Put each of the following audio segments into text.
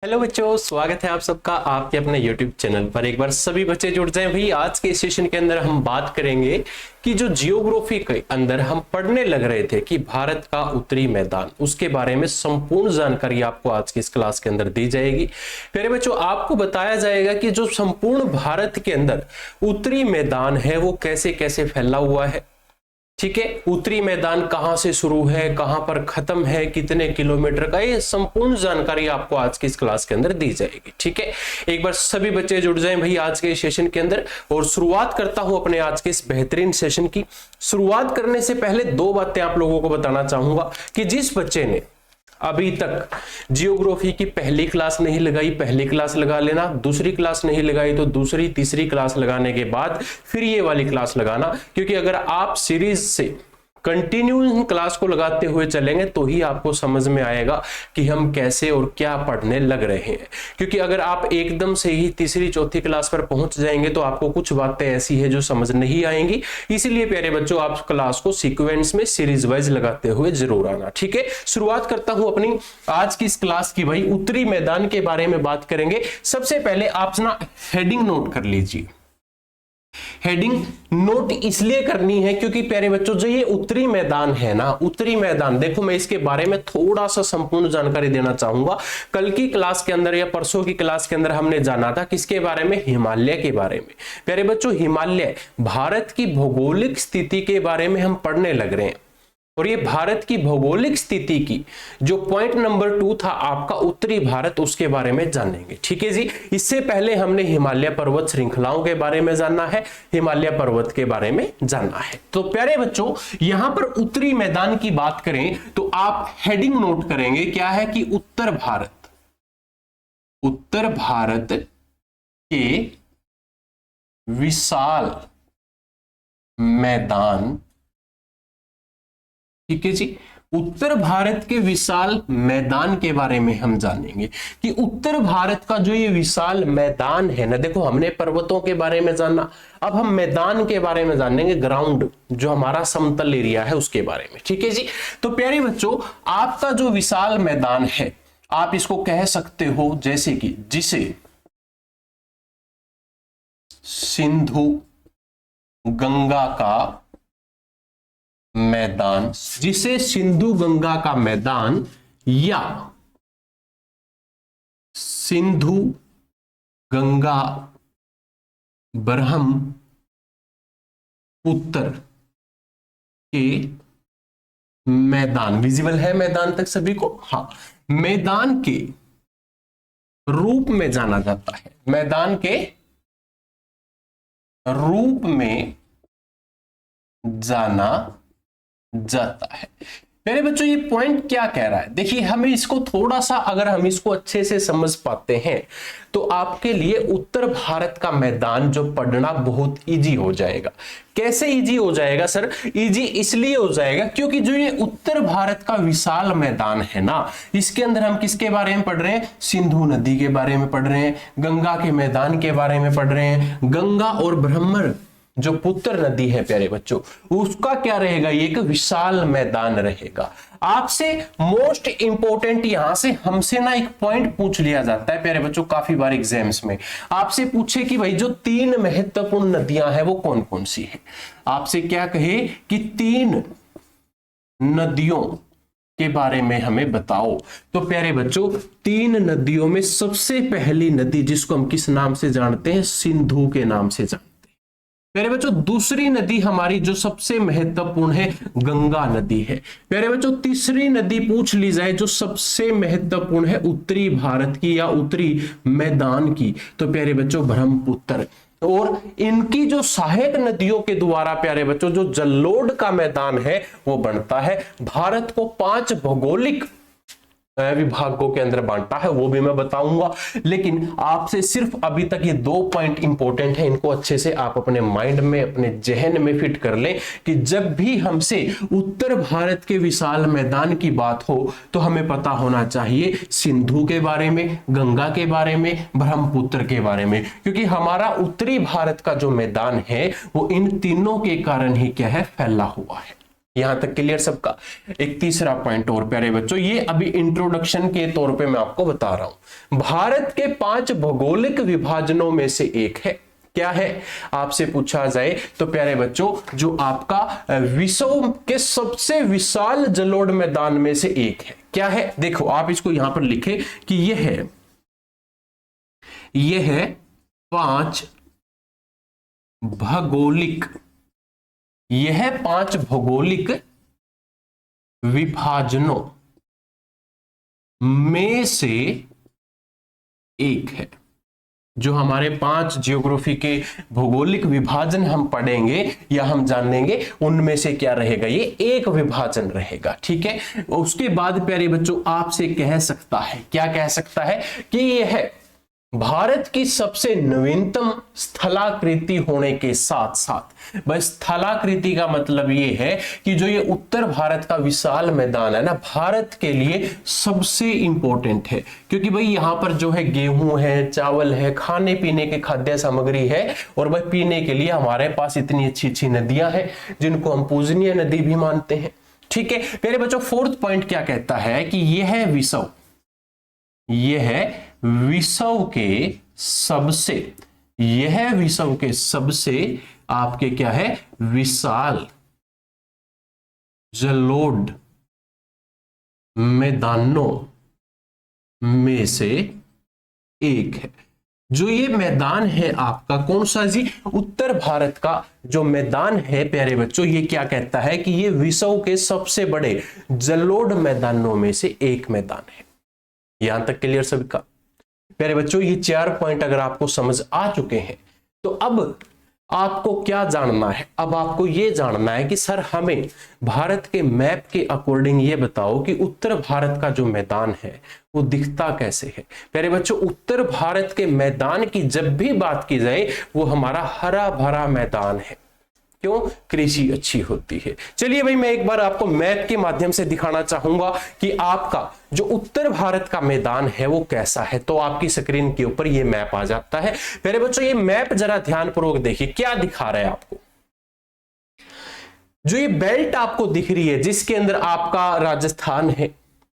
Hello बच्चों, स्वागत है आप सबका आपके अपने YouTube चैनल पर। एक बार सभी बच्चे जुड़ जाएं भाई। आज के सेशन के अंदर हम बात करेंगे कि जो जियोग्राफी के अंदर हम पढ़ने लग रहे थे कि भारत का उत्तरी मैदान, उसके बारे में संपूर्ण जानकारी आपको आज की इस क्लास के अंदर दी जाएगी। प्यारे बच्चों, आपको बताया जाएगा कि जो संपूर्ण भारत के अंदर उत्तरी मैदान है वो कैसे कैसे फैला हुआ है। ठीक है, उत्तरी मैदान कहां से शुरू है, कहां पर खत्म है, कितने किलोमीटर का, ये संपूर्ण जानकारी आपको आज की इस क्लास के अंदर दी जाएगी। ठीक है, एक बार सभी बच्चे जुड़ जाएं भाई आज के सेशन के अंदर। और शुरुआत करता हूं अपने आज के इस बेहतरीन सेशन की। शुरुआत करने से पहले दो बातें आप लोगों को बताना चाहूंगा कि जिस बच्चे ने अभी तक जियोग्राफी की पहली क्लास नहीं लगाई, पहली क्लास लगा लेना। दूसरी क्लास नहीं लगाई तो दूसरी तीसरी क्लास लगाने के बाद फिर ये वाली क्लास लगाना, क्योंकि अगर आप सीरीज से कंटिन्यू क्लास को लगाते हुए चलेंगे तो ही आपको समझ में आएगा कि हम कैसे और क्या पढ़ने लग रहे हैं। क्योंकि अगर आप एकदम से ही तीसरी चौथी क्लास पर पहुंच जाएंगे तो आपको कुछ बातें ऐसी है जो समझ नहीं आएंगी। इसीलिए प्यारे बच्चों, आप क्लास को सीक्वेंस में सीरीज वाइज लगाते हुए जरूर आना। ठीक है, शुरुआत करता हूं अपनी आज की इस क्लास की। भाई उत्तरी मैदान के बारे में बात करेंगे। सबसे पहले आप ना हेडिंग नोट कर लीजिए। हेडिंग नोट इसलिए करनी है क्योंकि प्यारे बच्चों, जो ये उत्तरी मैदान है ना, उत्तरी मैदान, देखो मैं इसके बारे में थोड़ा सा संपूर्ण जानकारी देना चाहूंगा। कल की क्लास के अंदर या परसों की क्लास के अंदर हमने जाना था किसके बारे में, हिमालय के बारे में। प्यारे बच्चों, हिमालय भारत की भौगोलिक स्थिति के बारे में हम पढ़ने लग रहे हैं। और ये भारत की भौगोलिक स्थिति की जो पॉइंट नंबर 2 था आपका उत्तरी भारत, उसके बारे में जानेंगे। ठीक है जी, इससे पहले हमने हिमालय पर्वत श्रृंखलाओं के बारे में जानना है, हिमालय पर्वत के बारे में जानना है। तो प्यारे बच्चों, यहां पर उत्तरी मैदान की बात करें तो आप हेडिंग नोट करेंगे, क्या है कि उत्तर भारत के विशाल मैदान। ठीक है जी, उत्तर भारत के विशाल मैदान के बारे में हम जानेंगे कि उत्तर भारत का जो ये विशाल मैदान है ना, देखो हमने पर्वतों के बारे में जाना, अब हम मैदान के बारे में जानेंगे, ग्राउंड जो हमारा समतल एरिया है उसके बारे में। ठीक है जी, तो प्यारे बच्चों, आपका जो विशाल मैदान है आप इसको कह सकते हो जैसे कि जिसे सिंधु गंगा का मैदान, जिसे सिंधु गंगा का मैदान या सिंधु गंगा ब्रह्मपुत्र के मैदान, विजिबल है मैदान तक सभी को? हाँ, मैदान के रूप में जाना जाता है, मैदान के रूप में जाना जाता है। मेरे बच्चों, ये पॉइंट क्या कह रहा है, देखिए हमें इसको थोड़ा सा, अगर हम इसको अच्छे से समझ पाते हैं तो आपके लिए उत्तर भारत का मैदान जो पढ़ना बहुत इजी हो जाएगा। कैसे इजी हो जाएगा सर? इजी इसलिए हो जाएगा क्योंकि जो ये उत्तर भारत का विशाल मैदान है ना, इसके अंदर हम किसके बारे में पढ़ रहे हैं? सिंधु नदी के बारे में पढ़ रहे हैं, गंगा के मैदान के बारे में पढ़ रहे हैं। गंगा और ब्रह्मपुत्र जो पुत्र नदी है प्यारे बच्चों, उसका क्या रहेगा? ये एक विशाल मैदान रहेगा। आपसे मोस्ट इंपोर्टेंट यहां से हमसे ना एक पॉइंट पूछ लिया जाता है प्यारे बच्चों, काफी बार एग्जाम्स में आपसे पूछे कि भाई जो 3 महत्वपूर्ण नदियां हैं वो कौन कौन सी है। आपसे क्या कहे कि 3 नदियों के बारे में हमें बताओ। तो प्यारे बच्चों, 3 नदियों में सबसे पहली नदी जिसको हम किस नाम से जानते हैं? सिंधु के नाम से जानते हैं। प्यारे बच्चों, दूसरी नदी हमारी जो सबसे महत्वपूर्ण है गंगा नदी है। प्यारे बच्चों, तीसरी नदी पूछ ली जाए जो सबसे महत्वपूर्ण है उत्तरी भारत की या उत्तरी मैदान की, तो प्यारे बच्चों ब्रह्मपुत्र। और इनकी जो सहायक नदियों के द्वारा प्यारे बच्चों जो जलोढ़ का मैदान है वो बनता है। भारत को 5 भौगोलिक विभागों के अंदर बांटा है, वो भी मैं बताऊंगा। लेकिन आपसे सिर्फ अभी तक ये 2 पॉइंट इंपॉर्टेंट है, इनको अच्छे से आप अपने माइंड में, अपने जहन में फिट कर लें कि जब भी हमसे उत्तर भारत के विशाल मैदान की बात हो तो हमें पता होना चाहिए सिंधु के बारे में, गंगा के बारे में, ब्रह्मपुत्र के बारे में, क्योंकि हमारा उत्तरी भारत का जो मैदान है वो इन तीनों के कारण ही क्या है? फैला हुआ है। यहां तक क्लियर सबका। एक तीसरा पॉइंट और प्यारे बच्चों, ये अभी इंट्रोडक्शन के तौर पे मैं आपको बता रहा हूं। भारत के 5 भौगोलिक विभाजनों में से एक है, क्या है आपसे पूछा जाए तो प्यारे बच्चों, जो आपका विश्व के सबसे विशाल जलोढ़ मैदान में से एक है। क्या है, देखो आप इसको यहां पर लिखे कि यह है 5 भौगोलिक, यह 5 भौगोलिक विभाजनों में से एक है। जो हमारे 5 जियोग्राफी के भौगोलिक विभाजन हम पढ़ेंगे या हम जानेंगे, उनमें से क्या रहेगा, ये एक विभाजन रहेगा। ठीक है, उसके बाद प्यारे बच्चों आपसे कह सकता है, क्या कह सकता है कि यह है भारत की सबसे नवीनतम स्थलाकृति होने के साथ साथ, बस स्थलाकृति का मतलब ये है कि जो ये उत्तर भारत का विशाल मैदान है ना, भारत के लिए सबसे इंपॉर्टेंट है, क्योंकि भाई यहां पर जो है गेहूं है, चावल है, खाने पीने के खाद्य सामग्री है, और भाई पीने के लिए हमारे पास इतनी अच्छी अच्छी नदियां हैं जिनको हम पूजनीय नदी भी मानते हैं। ठीक है मेरे बच्चों, फोर्थ पॉइंट क्या कहता है कि यह विश्व के सबसे आपके क्या है, विशाल जलोढ़ मैदानों में से एक है। जो ये मैदान है आपका कौन सा जी, उत्तर भारत का जो मैदान है प्यारे बच्चों, ये क्या कहता है कि ये विश्व के सबसे बड़े जलोढ़ मैदानों में से एक मैदान है। यहां तक क्लियर सबका प्यारे बच्चों, ये 4 पॉइंट अगर आपको समझ आ चुके हैं तो अब आपको क्या जानना है, अब आपको ये जानना है कि सर हमें भारत के मैप के अकॉर्डिंग ये बताओ कि उत्तर भारत का जो मैदान है वो दिखता कैसे है। प्यारे बच्चों, उत्तर भारत के मैदान की जब भी बात की जाए वो हमारा हरा भरा मैदान है। क्यों, कृषि अच्छी होती है। चलिए भाई, मैं एक बार आपको मैप के माध्यम से दिखाना चाहूंगा कि आपका जो उत्तर भारत का मैदान है वो कैसा है। तो आपकी स्क्रीन के ऊपर ये मैप आ जाता है। मेरे बच्चों, ये मैप जरा ध्यानपूर्वक देखिए क्या दिखा रहा है आपको। जो ये बेल्ट आपको दिख रही है जिसके अंदर आपका राजस्थान है,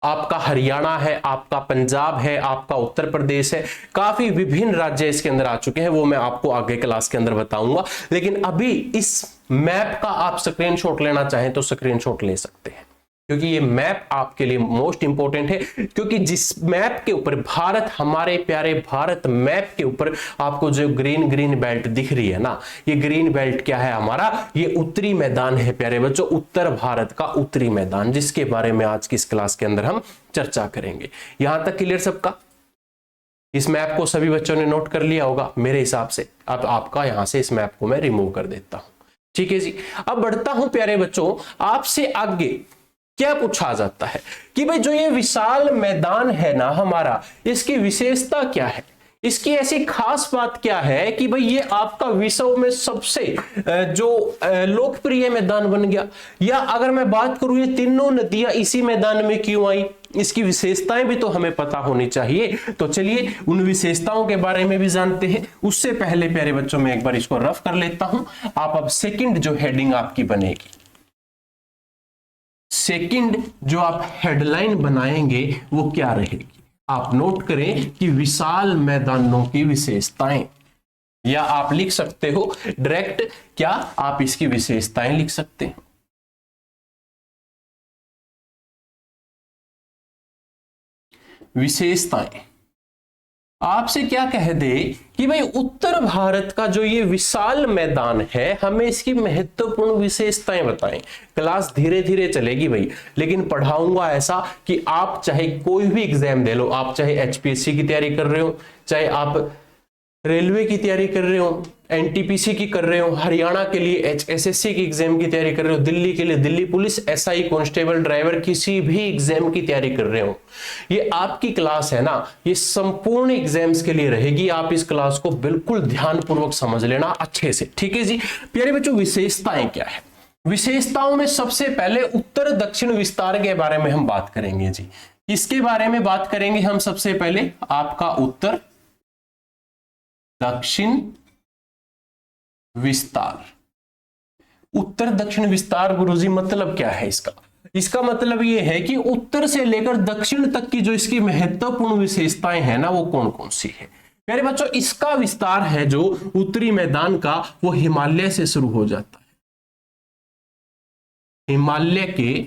आपका हरियाणा है, आपका पंजाब है, आपका उत्तर प्रदेश है, काफी विभिन्न राज्य इसके अंदर आ चुके हैं, वो मैं आपको आगे क्लास के अंदर बताऊंगा। लेकिन अभी इस मैप का आप स्क्रीनशॉट लेना चाहें तो स्क्रीनशॉट ले सकते हैं, क्योंकि ये मैप आपके लिए मोस्ट इंपॉर्टेंट है। क्योंकि जिस मैप के ऊपर भारत, हमारे प्यारे भारत मैप के ऊपर आपको जो ग्रीन बेल्ट दिख रही है ना, ये ग्रीन बेल्ट क्या है हमारा, ये उत्तरी मैदान है प्यारे बच्चों, उत्तर भारत का उत्तरी मैदान, जिसके बारे में आज की इस क्लास के अंदर हम चर्चा करेंगे। यहां तक क्लियर सबका? इस मैप को सभी बच्चों ने नोट कर लिया होगा मेरे हिसाब से। अब आपका यहां से इस मैप को मैं रिमूव कर देता हूं। ठीक है जी, अब बढ़ता हूं प्यारे बच्चों, आपसे आगे क्या पूछा जाता है कि भाई जो ये विशाल मैदान है ना हमारा, इसकी विशेषता क्या है, इसकी ऐसी खास बात क्या है कि भाई ये आपका विश्व में सबसे जो लोकप्रिय मैदान बन गया। या अगर मैं बात करूं ये तीनों नदियां इसी मैदान में क्यों आई, इसकी विशेषताएं भी तो हमें पता होनी चाहिए। तो चलिए उन विशेषताओं के बारे में भी जानते हैं। उससे पहले प्यारे बच्चों मैं एक बार इसको रफ कर लेता हूं। आप अब सेकंड जो हेडिंग आपकी बनेगी, सेकंड जो आप हेडलाइन बनाएंगे वो क्या रहेगी, आप नोट करें कि विशाल मैदानों की विशेषताएं, या आप लिख सकते हो डायरेक्ट, क्या आप इसकी विशेषताएं लिख सकते हैं। विशेषताएं आपसे क्या कह दे कि भाई उत्तर भारत का जो ये विशाल मैदान है, हमें इसकी महत्वपूर्ण विशेषताएं बताएं। क्लास धीरे धीरे चलेगी भाई, लेकिन पढ़ाऊंगा ऐसा कि आप चाहे कोई भी एग्जाम दे लो, आप चाहे एचपीएससी की तैयारी कर रहे हो, चाहे आप रेलवे की तैयारी कर रहे हो, एनटीपीसी की कर रहे हो, हरियाणा के लिए एचएसएससी की एग्जाम की तैयारी कर रहे हो, दिल्ली के लिए Delhi police, SI, constable, driver, किसी भी एग्जाम की तैयारी कर रहे हो, ये आपकी क्लास है ना, ये संपूर्ण एग्जाम्स के लिए रहेगी। आप इस क्लास को बिल्कुल ध्यानपूर्वक समझ लेना अच्छे से। ठीक है जी प्यारे बच्चों, विशेषताएं क्या है? विशेषताओं में सबसे पहले उत्तर दक्षिण विस्तार के बारे में हम बात करेंगे जी। इसके बारे में बात करेंगे हम सबसे पहले, आपका उत्तर दक्षिण विस्तार। उत्तर दक्षिण विस्तार गुरुजी मतलब क्या है इसका? इसका मतलब ये है कि उत्तर से लेकर दक्षिण तक की जो इसकी महत्वपूर्ण विशेषताएं हैं ना, वो कौन कौन सी है प्यारे बच्चों। इसका विस्तार है जो उत्तरी मैदान का, वो हिमालय से शुरू हो जाता है। हिमालय के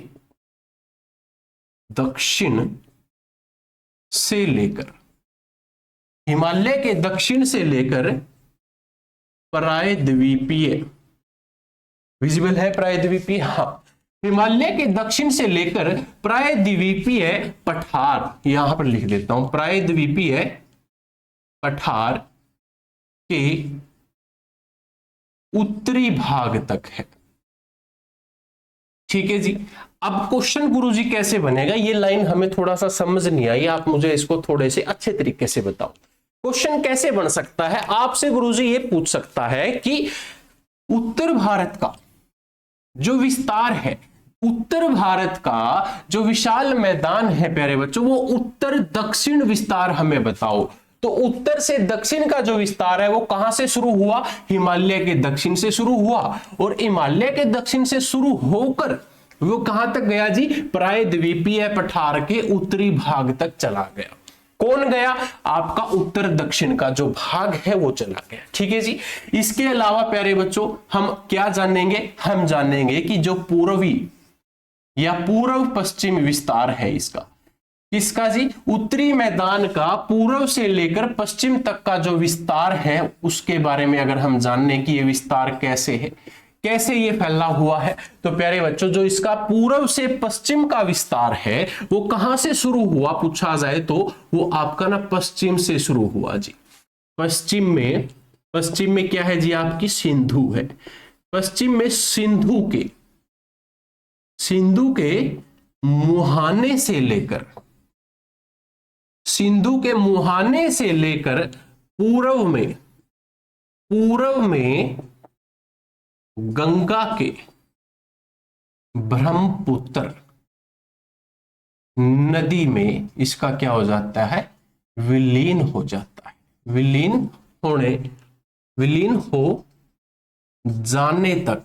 दक्षिण से लेकर, हिमालय के दक्षिण से लेकर प्रायद्वीपीय, विजिबल है प्रायद्वीपीय, हाँ, हिमालय के दक्षिण से लेकर प्रायद्वीपीय पठार, यहां पर लिख देता हूं, प्रायद्वीपीय पठार के उत्तरी भाग तक है। ठीक है जी। अब क्वेश्चन गुरुजी कैसे बनेगा, ये लाइन हमें थोड़ा सा समझ नहीं आई, आप मुझे इसको थोड़े से अच्छे तरीके से बताओ। क्वेश्चन कैसे बन सकता है, आपसे गुरुजी ये पूछ सकता है कि उत्तर भारत का जो विस्तार है, उत्तर भारत का जो विशाल मैदान है प्यारे बच्चों, वो उत्तर दक्षिण विस्तार हमें बताओ। तो उत्तर से दक्षिण का जो विस्तार है वो कहां से शुरू हुआ? हिमालय के दक्षिण से शुरू हुआ, और हिमालय के दक्षिण से शुरू होकर वो कहां तक गया जी? प्रायद्वीपीय पठार के उत्तरी भाग तक चला गया। कौन गया? आपका उत्तर दक्षिण का जो भाग है वो चला गया। ठीक है जी। इसके अलावा प्यारे बच्चों हम क्या जानेंगे? हम जानेंगे कि जो पूर्वी या पूर्व पश्चिम विस्तार है इसका, किसका जी? उत्तरी मैदान का पूर्व से लेकर पश्चिम तक का जो विस्तार है उसके बारे में अगर हम जानने कि ये विस्तार कैसे है, कैसे ये फैला हुआ है, तो प्यारे बच्चों जो इसका पूर्व से पश्चिम का विस्तार है वो कहां से शुरू हुआ पूछा जाए तो वो आपका ना पश्चिम से शुरू हुआ जी। पश्चिम में क्या है जी? आपकी सिंधु है। पश्चिम में सिंधु के मुहाने से लेकर, सिंधु के मुहाने से लेकर पूर्व में गंगा के ब्रह्मपुत्र नदी में इसका क्या हो जाता है? विलीन हो जाता है। विलीन हो जाने तक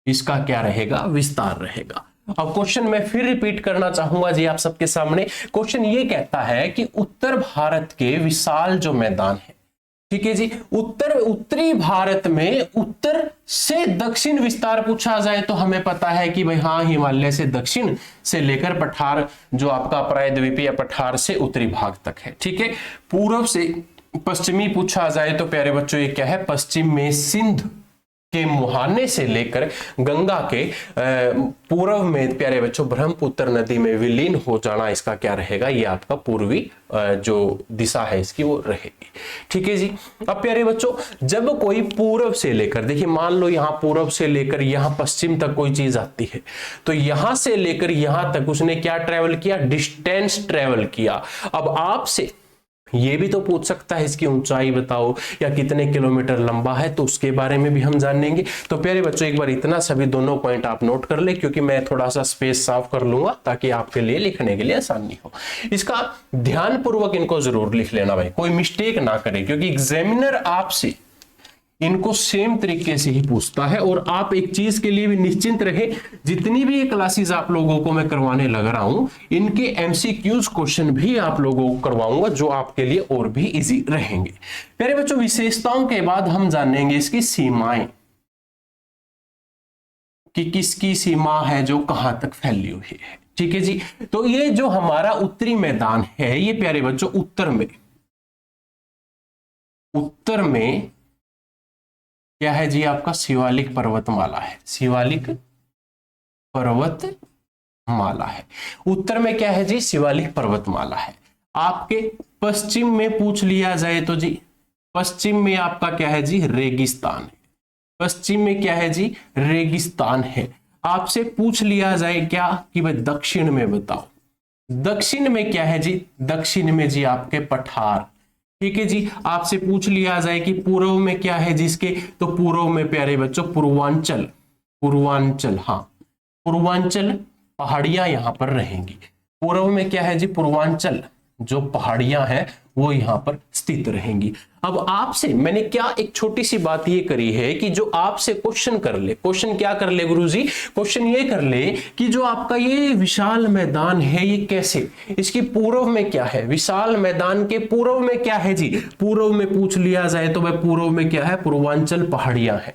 इसका क्या रहेगा? विस्तार रहेगा। अब क्वेश्चन मैं फिर रिपीट करना चाहूंगा जी आप सबके सामने। क्वेश्चन ये कहता है कि उत्तर भारत के विशाल जो मैदान है, ठीक है जी, उत्तरी भारत में उत्तर से दक्षिण विस्तार पूछा जाए तो हमें पता है कि भाई हाँ, हिमालय से दक्षिण से लेकर पठार जो आपका प्रायद्वीपीय पठार से उत्तरी भाग तक है। ठीक है। पूर्व से पश्चिमी पूछा जाए तो प्यारे बच्चों ये क्या है? पश्चिम में सिंध के मुहाने से लेकर गंगा के पूर्व में प्यारे बच्चों ब्रह्मपुत्र नदी में विलीन हो जाना, इसका क्या रहेगा? ये आपका पूर्वी जो दिशा है इसकी वो रहेगी। ठीक है जी। अब प्यारे बच्चों जब कोई पूर्व से लेकर, देखिए मान लो यहां पूर्व से लेकर यहां पश्चिम तक कोई चीज आती है, तो यहां से लेकर यहां तक उसने क्या ट्रेवल किया? डिस्टेंस ट्रेवल किया। अब आपसे ये भी तो पूछ सकता है इसकी ऊंचाई बताओ या कितने किलोमीटर लंबा है, तो उसके बारे में भी हम जानेंगे। तो प्यारे बच्चों एक बार इतना सभी दोनों पॉइंट आप नोट कर ले, क्योंकि मैं थोड़ा सा स्पेस साफ कर लूंगा ताकि आपके लिए लिखने के लिए आसानी हो। इसका ध्यान पूर्वक इनको जरूर लिख लेना भाई, कोई मिस्टेक ना करे, क्योंकि एग्जामिनर आपसे इनको सेम तरीके से ही पूछता है। और आप एक चीज के लिए भी निश्चिंत रहे, जितनी भी ये क्लासेस आप लोगों को मैं करवाने लग रहा हूं, इनके एमसीक्यूज क्वेश्चन भी आप लोगों को करवाऊंगा जो आपके लिए और भी इजी रहेंगे। प्यारे बच्चों विशेषताओं के बाद हम जानेंगे इसकी सीमाएं, कि किसकी सीमा है जो कहां तक फैली हुई है। ठीक है जी। तो ये जो हमारा उत्तरी मैदान है ये प्यारे बच्चों उत्तर में क्या है जी? आपका शिवालिक पर्वतमाला है। शिवालिक पर्वतमाला है। उत्तर में क्या है जी? शिवालिक पर्वतमाला है। आपके पश्चिम में पूछ लिया जाए तो जी पश्चिम में आपका क्या है जी? रेगिस्तान है। पश्चिम में क्या है जी? रेगिस्तान है। आपसे पूछ लिया जाए क्या कि भाई दक्षिण में बताओ। दक्षिण में क्या है जी? दक्षिण में जी आपके पठार। ठीक है जी। आपसे पूछ लिया जाए कि पूर्व में क्या है जिसके, तो पूर्व में प्यारे बच्चों पूर्वांचल, हाँ पूर्वांचल पहाड़ियां यहां पर रहेंगी। पूर्व में क्या है जी? पूर्वांचल जो पहाड़ियां हैं वो यहां पर स्थित रहेंगी। अब आपसे मैंने क्या एक छोटी सी बात ये करी है कि जो आपसे क्वेश्चन कर ले, क्वेश्चन क्या कर ले गुरुजी, क्वेश्चन ये कर ले कि जो आपका ये विशाल मैदान है ये कैसे, इसकी पूर्व में क्या है, विशाल मैदान के पूर्व में क्या है जी, पूर्व में पूछ लिया जाए तो भाई पूर्व में क्या है, पूर्वांचल पहाड़ियां हैं।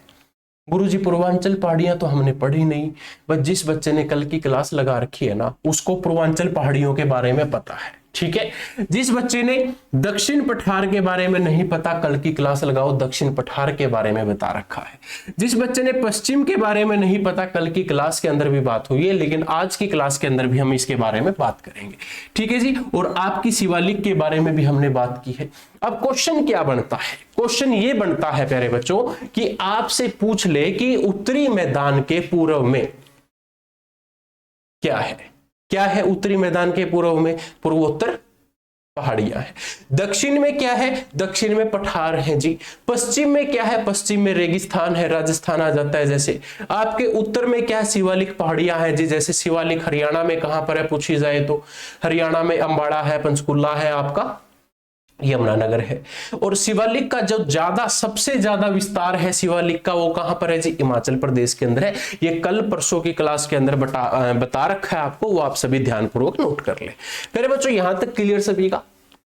गुरुजी पूर्वांचल पहाड़ियां तो हमने पढ़ी नहीं, बस जिस बच्चे ने कल की क्लास लगा रखी है ना उसको पूर्वांचल पहाड़ियों के बारे में पता है, ठीक है। जिस बच्चे ने दक्षिण पठार के बारे में नहीं पता, कल की क्लास लगाओ, दक्षिण पठार के बारे में बता रखा है। जिस बच्चे ने पश्चिम के बारे में नहीं पता, कल की क्लास के अंदर भी बात हुई है, लेकिन आज की क्लास के अंदर भी हम इसके बारे में बात करेंगे, ठीक है जी। और आपकी शिवालिक के बारे में भी हमने बात की है। अब क्वेश्चन क्या बनता है, क्वेश्चन ये बनता है प्यारे बच्चों कि आपसे पूछ ले कि उत्तरी मैदान के पूर्व में क्या है, क्या है उत्तरी मैदान के पूर्व में, पूर्वोत्तर पहाड़ियां हैं। दक्षिण में क्या है, दक्षिण में पठार है जी। पश्चिम में क्या है, पश्चिम में रेगिस्तान है, राजस्थान आ जाता है जैसे। आपके उत्तर में क्या है, शिवालिक पहाड़ियां हैं जी, जैसे शिवालिक हरियाणा में कहां पर है पूछी जाए तो हरियाणा में अंबाड़ा है, पंचकुला है, आपका यमुनानगर है। और शिवालिक का जो ज्यादा सबसे ज्यादा विस्तार है शिवालिक का वो कहां पर है जी, हिमाचल प्रदेश के अंदर है। ये कल परसों की क्लास के अंदर बता रखा है आपको, वो आप सभी ध्यानपूर्वक नोट कर ले। मेरे बच्चों यहां तक क्लियर सभी का,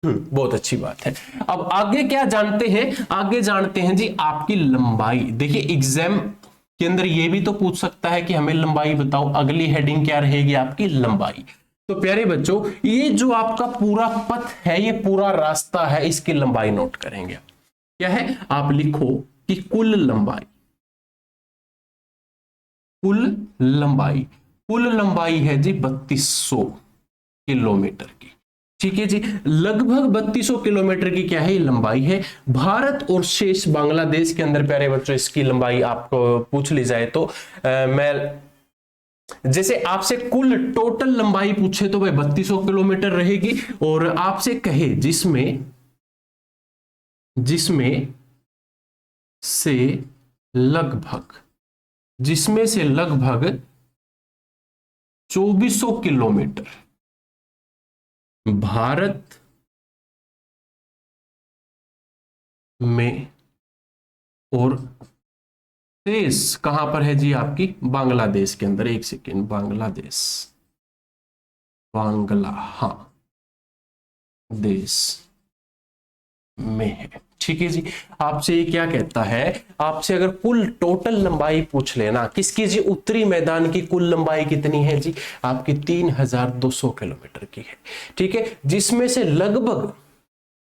बहुत अच्छी बात है। अब आगे क्या जानते हैं, आगे जानते हैं जी आपकी लंबाई। देखिए एग्जाम के अंदर ये भी तो पूछ सकता है कि हमें लंबाई बताओ, अगली हेडिंग क्या रहेगी आपकी, लंबाई। तो प्यारे बच्चों ये जो आपका पूरा पथ है, ये पूरा रास्ता है, इसकी लंबाई नोट करेंगे। क्या है, आप लिखो कि कुल लंबाई, कुल लंबाई, कुल लंबाई है जी 3200 किलोमीटर की, ठीक है जी। लगभग 3200 किलोमीटर की क्या है लंबाई है। भारत और शेष बांग्लादेश के अंदर प्यारे बच्चों इसकी लंबाई आपको पूछ ली जाए तो मैं जैसे आपसे कुल टोटल लंबाई पूछे तो भाई 3200 किलोमीटर रहेगी। और आपसे कहे जिसमें से लगभग 2400 किलोमीटर भारत में और शेष कहां पर है जी आपकी बांग्लादेश के अंदर। एक सेकेंड, बांग्लादेश, हाँ देश में है, ठीक है जी। आपसे ये क्या कहता है, आपसे अगर कुल टोटल लंबाई पूछ लेना किसकी जी, उत्तरी मैदान की कुल लंबाई कितनी है जी, आपकी 3200 किलोमीटर की है, ठीक है। जिसमें से लगभग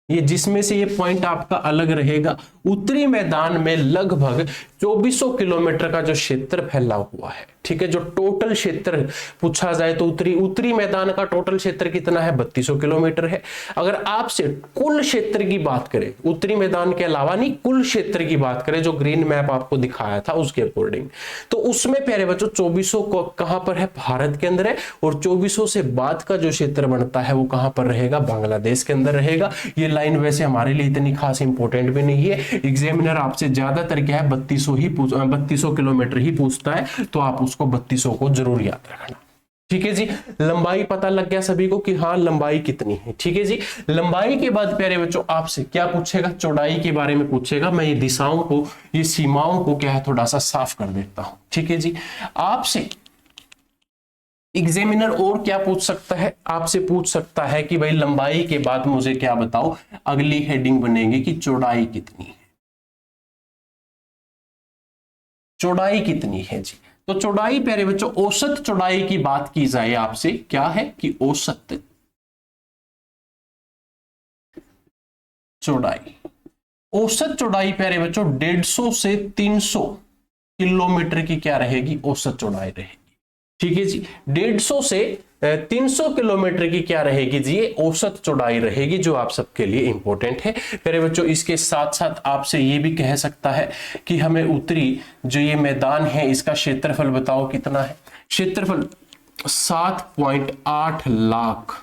जिसमें से ये पॉइंट आपका अलग रहेगा, उत्तरी मैदान में लगभग 2400 किलोमीटर का जो क्षेत्र फैला हुआ है, ठीक है। जो टोटल क्षेत्र पूछा जाए तो उत्तरी मैदान का टोटल क्षेत्र कितना है, 3200 किलोमीटर है। अगर आपसे कुल क्षेत्र की बात करें, उत्तरी मैदान के अलावा नहीं, कुल क्षेत्र की बात करें जो ग्रीन मैप आपको दिखाया था उसके अकॉर्डिंग, तो उसमें प्यारे बच्चों 2400 कहां पर है, भारत के अंदर है। और 2400 से बाद का जो क्षेत्र बनता है वो कहां पर रहेगा, बांग्लादेश के अंदर रहेगा। ये लाइन वैसे हमारे लिए इतनी खास इंपॉर्टेंट भी नहीं है, एग्जामिनर आपसे ज्यादातर क्या है 3200 किलोमीटर ही पूछता है, तो आप उसको 3200 को जरूर याद रखना, ठीक है जी। लंबाई पता लग गया सभी को कि हाँ लंबाई कितनी है, ठीक है जी। लंबाई के बाद प्यारे बच्चों आपसे क्या पूछेगा, चौड़ाई के बारे में पूछेगा। मैं ये दिशाओं को, ये सीमाओं को क्या है थोड़ा सा साफ कर देता हूं, ठीक है जी। आपसे एग्जामिनर और क्या पूछ सकता है, आपसे पूछ सकता है कि भाई लंबाई के बाद मुझे क्या बताओ, अगली हेडिंग बनेगी कि चौड़ाई कितनी है, चौड़ाई कितनी है जी। तो चौड़ाई प्यारे बच्चों, औसत चौड़ाई की बात की जाए आपसे, क्या है कि औसत चौड़ाई, औसत चौड़ाई प्यारे बच्चों 150 से 300 किलोमीटर की क्या रहेगी, औसत चौड़ाई रहेगी, ठीक है जी। 150 से 300 किलोमीटर की क्या रहेगी जी, ये औसत चौड़ाई रहेगी, जो आप सबके लिए इंपॉर्टेंट है प्यारे बच्चों। इसके साथ साथ आपसे ये भी कह सकता है कि हमें उत्तरी जो ये मैदान है इसका क्षेत्रफल बताओ कितना है। क्षेत्रफल 7.8 लाख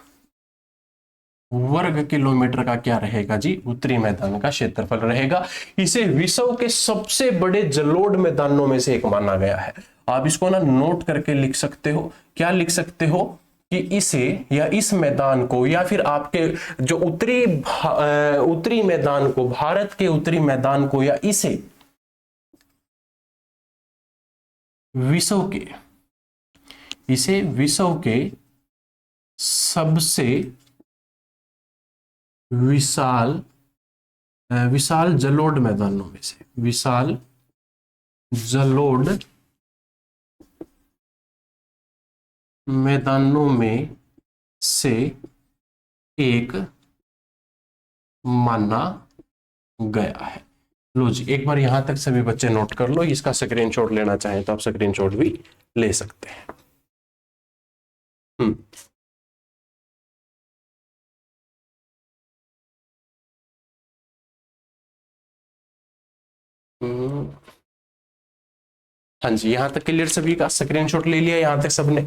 वर्ग किलोमीटर का क्या रहेगा जी, उत्तरी मैदान का क्षेत्रफल रहेगा। इसे विश्व के सबसे बड़े जलोढ़ मैदानों में से एक माना गया है। आप इसको ना नोट करके लिख सकते हो, क्या लिख सकते हो कि इसे या इस मैदान को या फिर आपके जो उत्तरी मैदान को, भारत के उत्तरी मैदान को, या इसे विश्व के सबसे विशाल जलोढ़ मैदानों में से, विशाल जलोढ़ मैदानों में से एक माना गया है। लो जी, एक बार यहां तक सभी बच्चे नोट कर लो। इसका स्क्रीनशॉट लेना चाहें तो आप स्क्रीनशॉट भी ले सकते हैं। हाँ जी, यहां तक क्लियर? सभी का स्क्रीनशॉट ले लिया यहां तक सबने?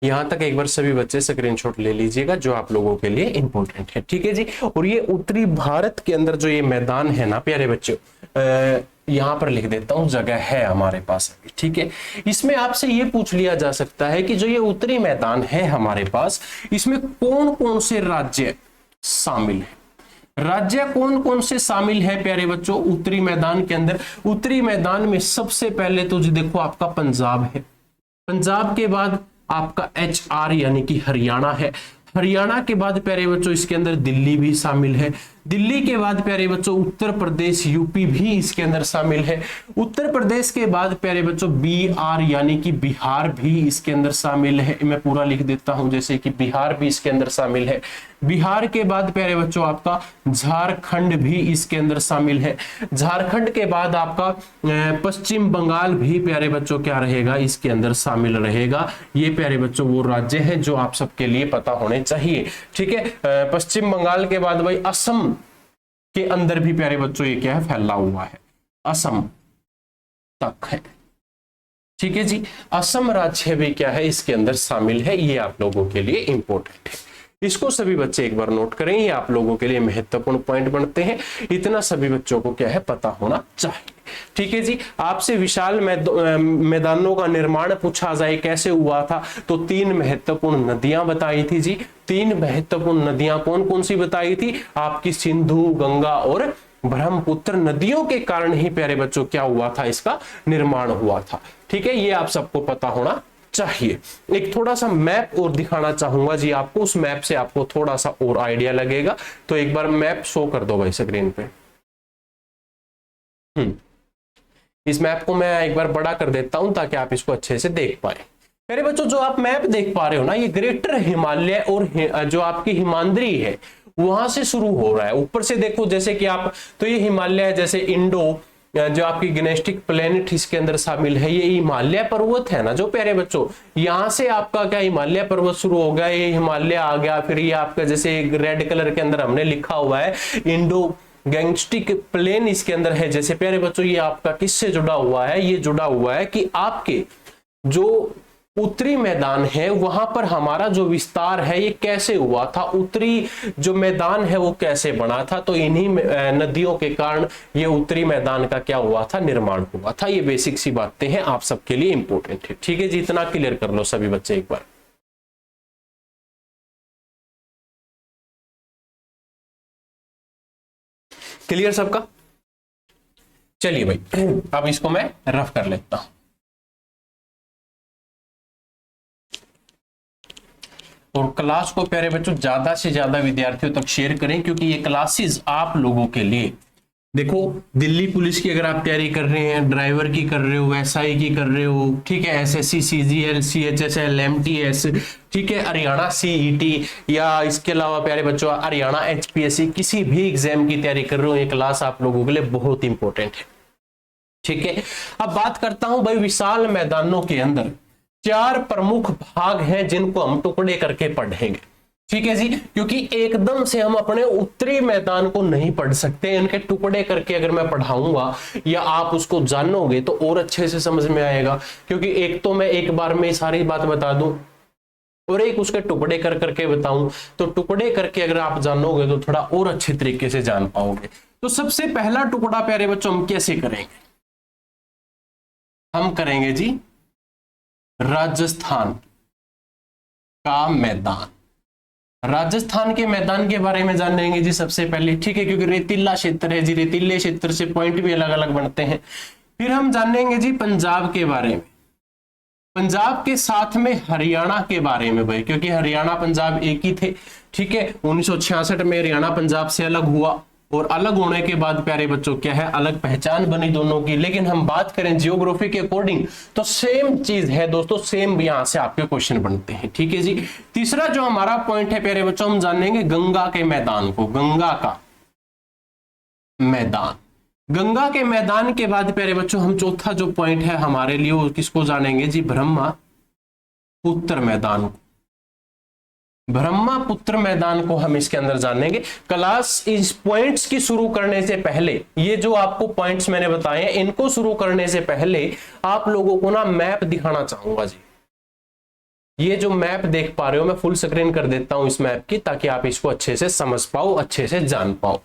यहां तक एक बार सभी बच्चे स्क्रीनशॉट ले लीजिएगा, जो आप लोगों के लिए इंपॉर्टेंट है। ठीक है जी। और ये उत्तरी भारत के अंदर जो ये मैदान है ना प्यारे बच्चों, यहां पर लिख देता हूं, जगह है हमारे पास अभी। ठीक है, इसमें आपसे ये पूछ लिया जा सकता है कि जो ये उत्तरी मैदान है हमारे पास, इसमें कौन कौन से राज्य शामिल है? राज्य कौन कौन से शामिल है प्यारे बच्चों उत्तरी मैदान के अंदर? उत्तरी मैदान में सबसे पहले तो जी देखो आपका पंजाब है, पंजाब के बाद आपका HR यानी कि हरियाणा है, हरियाणा के बाद प्यारे बच्चों इसके अंदर दिल्ली भी शामिल है, दिल्ली के बाद प्यारे बच्चों उत्तर प्रदेश यूपी भी इसके अंदर शामिल है, उत्तर प्रदेश के बाद प्यारे बच्चों BR यानी कि बिहार भी इसके अंदर शामिल है। मैं पूरा लिख देता हूं, जैसे कि बिहार भी इसके अंदर शामिल है। बिहार के बाद प्यारे बच्चों आपका झारखंड भी इसके अंदर शामिल है, झारखंड के बाद आपका पश्चिम बंगाल भी प्यारे बच्चों क्या रहेगा, इसके अंदर शामिल रहेगा। ये प्यारे बच्चों वो राज्य हैं जो आप सबके लिए पता होने चाहिए। ठीक है, पश्चिम बंगाल के बाद भाई असम के अंदर भी प्यारे बच्चों ये क्या है, फैला हुआ है, असम तक है। ठीक है जी, असम राज्य भी क्या है, इसके अंदर शामिल है। ये आप लोगों के लिए इंपॉर्टेंट है, इसको सभी बच्चे एक बार नोट करें, ये आप लोगों के लिए महत्वपूर्ण पॉइंट बनते हैं। इतना सभी बच्चों को क्या है, पता होना चाहिए। ठीक है जी, आपसे विशाल मैदानों का निर्माण पूछा जाए कैसे हुआ था, तो 3 महत्वपूर्ण नदियां बताई थी जी। 3 महत्वपूर्ण नदियां कौन कौन सी बताई थी? आपकी सिंधु, गंगा और ब्रह्मपुत्र नदियों के कारण ही प्यारे बच्चों क्या हुआ था, इसका निर्माण हुआ था। ठीक है, ये आप सबको पता होना चाहिए। एक थोड़ा सा मैप और दिखाना चाहूंगा जी आपको, उस मैप से आपको थोड़ा सा और आइडिया लगेगा। तो एक बार मैप शो कर दो भाई स्क्रीन पे। इस मैप को मैं एक बार बड़ा कर देता हूं ताकि आप इसको अच्छे से देख पाए। मेरे बच्चों, जो आप मैप देख पा रहे हो ना, ये ग्रेटर हिमालय और जो आपकी हिमाद्री है वहां से शुरू हो रहा है। ऊपर से देखो जैसे कि आप, तो ये हिमालय जैसे इंडो जो आपकी ग्नेस्टिक प्लेनेट इसके अंदर शामिल है, ये हिमालय पर्वत है ना जो प्यारे बच्चों, यहां से आपका क्या हिमालय पर्वत शुरू हो गया, ये हिमालय आ गया, फिर ये आपका जैसे रेड कलर के अंदर हमने लिखा हुआ है इंडो गैंगस्टिक प्लेन इसके अंदर है। जैसे प्यारे बच्चों ये आपका किससे जुड़ा हुआ है? ये जुड़ा हुआ है कि आपके जो उत्तरी मैदान है वहां पर हमारा जो विस्तार है ये कैसे हुआ था, उत्तरी जो मैदान है वो कैसे बना था। तो इन्हीं नदियों के कारण ये उत्तरी मैदान का क्या हुआ था, निर्माण हुआ था। ये बेसिक सी बातें हैं, आप सबके लिए इंपॉर्टेंट है। ठीक है जी, इतना क्लियर कर लो सभी बच्चे एक बार। क्लियर सबका? चलिए भाई, अब इसको मैं रफ कर लेता हूं। और क्लास को प्यारे बच्चों ज्यादा से ज्यादा विद्यार्थियों तक शेयर करें, क्योंकि ये क्लासेस आप लोगों के लिए, देखो दिल्ली पुलिस की अगर आप तैयारी कर रहे हैं, ड्राइवर की कर रहे हो, SI की कर रहे हो, ठीक है, SSC, CGL, CHSL, MTS, ठीक है, हरियाणा CET, या इसके अलावा प्यारे बच्चों हरियाणा HPSC, किसी भी एग्जाम की तैयारी कर रहे हो, ये क्लास आप लोगों के लिए बहुत इंपॉर्टेंट है। ठीक है, अब बात करता हूं भाई, विशाल मैदानों के अंदर 4 प्रमुख भाग हैं जिनको हम टुकड़े करके पढ़ेंगे। ठीक है जी, क्योंकि एकदम से हम अपने उत्तरी मैदान को नहीं पढ़ सकते, इनके टुकड़े करके अगर मैं पढ़ाऊंगा या आप उसको जानोगे तो और अच्छे से समझ में आएगा। क्योंकि एक तो मैं एक बार में सारी बात बता दूं और एक उसके टुकड़े कर करके बताऊं, तो टुकड़े करके अगर आप जानोगे तो थोड़ा और अच्छे तरीके से जान पाओगे। तो सबसे पहला टुकड़ा प्यारे बच्चों हम कैसे करेंगे? हम करेंगे जी राजस्थान का मैदान। राजस्थान के मैदान के बारे में जानेंगे जी सबसे पहले, ठीक है, क्योंकि रेतीला क्षेत्र है जी, रेतीले क्षेत्र से पॉइंट भी अलग अलग बनते हैं। फिर हम जानेंगे जी पंजाब के बारे में, पंजाब के साथ में हरियाणा के बारे में भाई, क्योंकि हरियाणा पंजाब एक ही थे, ठीक है। 1966 में हरियाणा पंजाब से अलग हुआ, और अलग होने के बाद प्यारे बच्चों क्या है, अलग पहचान बनी दोनों की। लेकिन हम बात करें जियोग्राफी के अकॉर्डिंग तो सेम चीज है दोस्तों, सेम यहां से आपके क्वेश्चन बनते हैं, ठीक है जी। तीसरा जो हमारा पॉइंट है प्यारे बच्चों, हम जानेंगे गंगा के मैदान को, गंगा का मैदान। गंगा के मैदान के बाद प्यारे बच्चों हम चौथा जो पॉइंट है हमारे लिए, वो किसको जानेंगे जी, ब्रह्मपुत्र मैदान को। ब्रह्मपुत्र मैदान को हम इसके अंदर जानेंगे। क्लास इस पॉइंट्स की शुरू करने से पहले, ये जो आपको पॉइंट्स मैंने बताए हैं, इनको शुरू करने से पहले आप लोगों को ना मैप दिखाना चाहूंगा जी। ये जो मैप देख पा रहे हो, मैं फुल स्क्रीन कर देता हूं इस मैप की, ताकि आप इसको अच्छे से समझ पाओ, अच्छे से जान पाओ।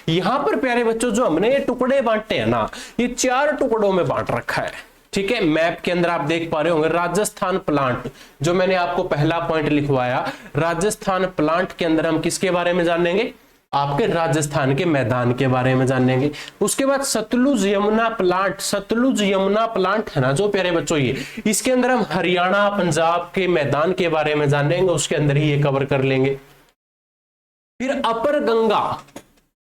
यहां पर प्यारे बच्चों जो हमने ये टुकड़े बांटे हैं ना, ये 4 टुकड़ों में बांट रखा है, ठीक है। मैप के अंदर आप देख पा रहे होंगे राजस्थान प्लांट, जो मैंने आपको पहला पॉइंट लिखवाया, राजस्थान प्लांट के अंदर हम किसके बारे में जानेंगे, आपके राजस्थान के मैदान के बारे में जानेंगे। उसके बाद सतलुज यमुना प्लांट, सतलुज यमुना प्लांट है ना जो प्यारे बच्चों, ये इसके अंदर हम हरियाणा पंजाब के मैदान के बारे में जानेंगे, उसके अंदर ही ये कवर कर लेंगे। फिर अपर गंगा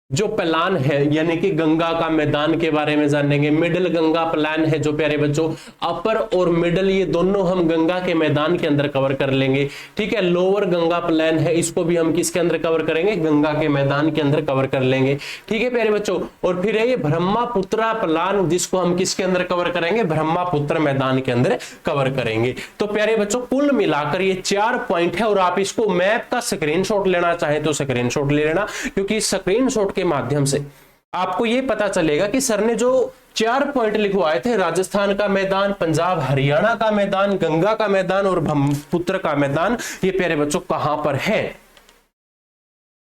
जो प्लान है, यानी कि गंगा का मैदान के बारे में जानेंगे। मिडिल गंगा प्लान है जो प्यारे बच्चों, अपर और मिडिल ये दोनों हम गंगा के मैदान के अंदर कवर कर लेंगे, ठीक है। लोअर गंगा प्लान है, इसको भी हम किसके अंदर कवर करेंगे, गंगा के मैदान के अंदर कवर कर लेंगे, ठीक है प्यारे बच्चों। और फिर है ये ब्रह्मपुत्र प्लान, जिसको हम किसके अंदर कवर करेंगे, ब्रह्मपुत्र मैदान के अंदर कवर करेंगे। तो प्यारे बच्चों कुल मिलाकर ये 4 पॉइंट है, और आप इसको मैप का स्क्रीनशॉट लेना चाहे तो स्क्रीनशॉट ले लेना, क्योंकि स्क्रीनशॉट के माध्यम से आपको यह पता चलेगा कि सर ने जो 4 पॉइंट लिखवाए थे, राजस्थान का मैदान, पंजाब हरियाणा का मैदान, गंगा का मैदान और ब्रह्मपुत्र का मैदान, ये प्यारे बच्चों कहां पर है,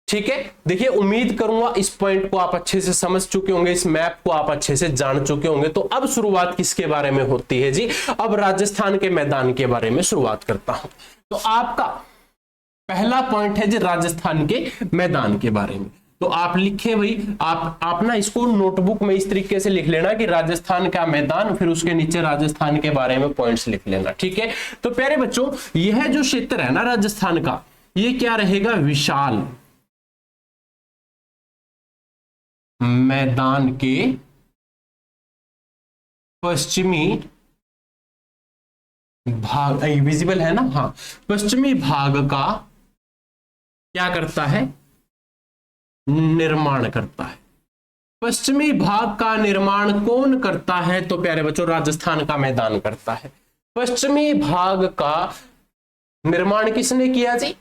ठीक है। देखिए उम्मीद करूंगा इस पॉइंट को आप अच्छे से समझ चुके होंगे, इस मैप को आप अच्छे से जान चुके होंगे। तो अब शुरुआत किसके बारे में होती है जी, अब राजस्थान के मैदान के बारे में शुरुआत करता हूं। तो आपका पहला पॉइंट है जी राजस्थान के मैदान के बारे में। तो आप लिखे भाई, आप ना इसको नोटबुक में इस तरीके से लिख लेना कि राजस्थान का मैदान, फिर उसके नीचे राजस्थान के बारे में पॉइंट्स लिख लेना, ठीक है। तो प्यारे बच्चों यह जो क्षेत्र है ना राजस्थान का, ये क्या रहेगा, विशाल मैदान के पश्चिमी भाग, विजिबल है ना, हाँ, पश्चिमी भाग का क्या करता है, निर्माण करता है। पश्चिमी भाग का निर्माण कौन करता है, तो प्यारे बच्चों राजस्थान का मैदान करता है। पश्चिमी भाग का निर्माण किसने किया जी,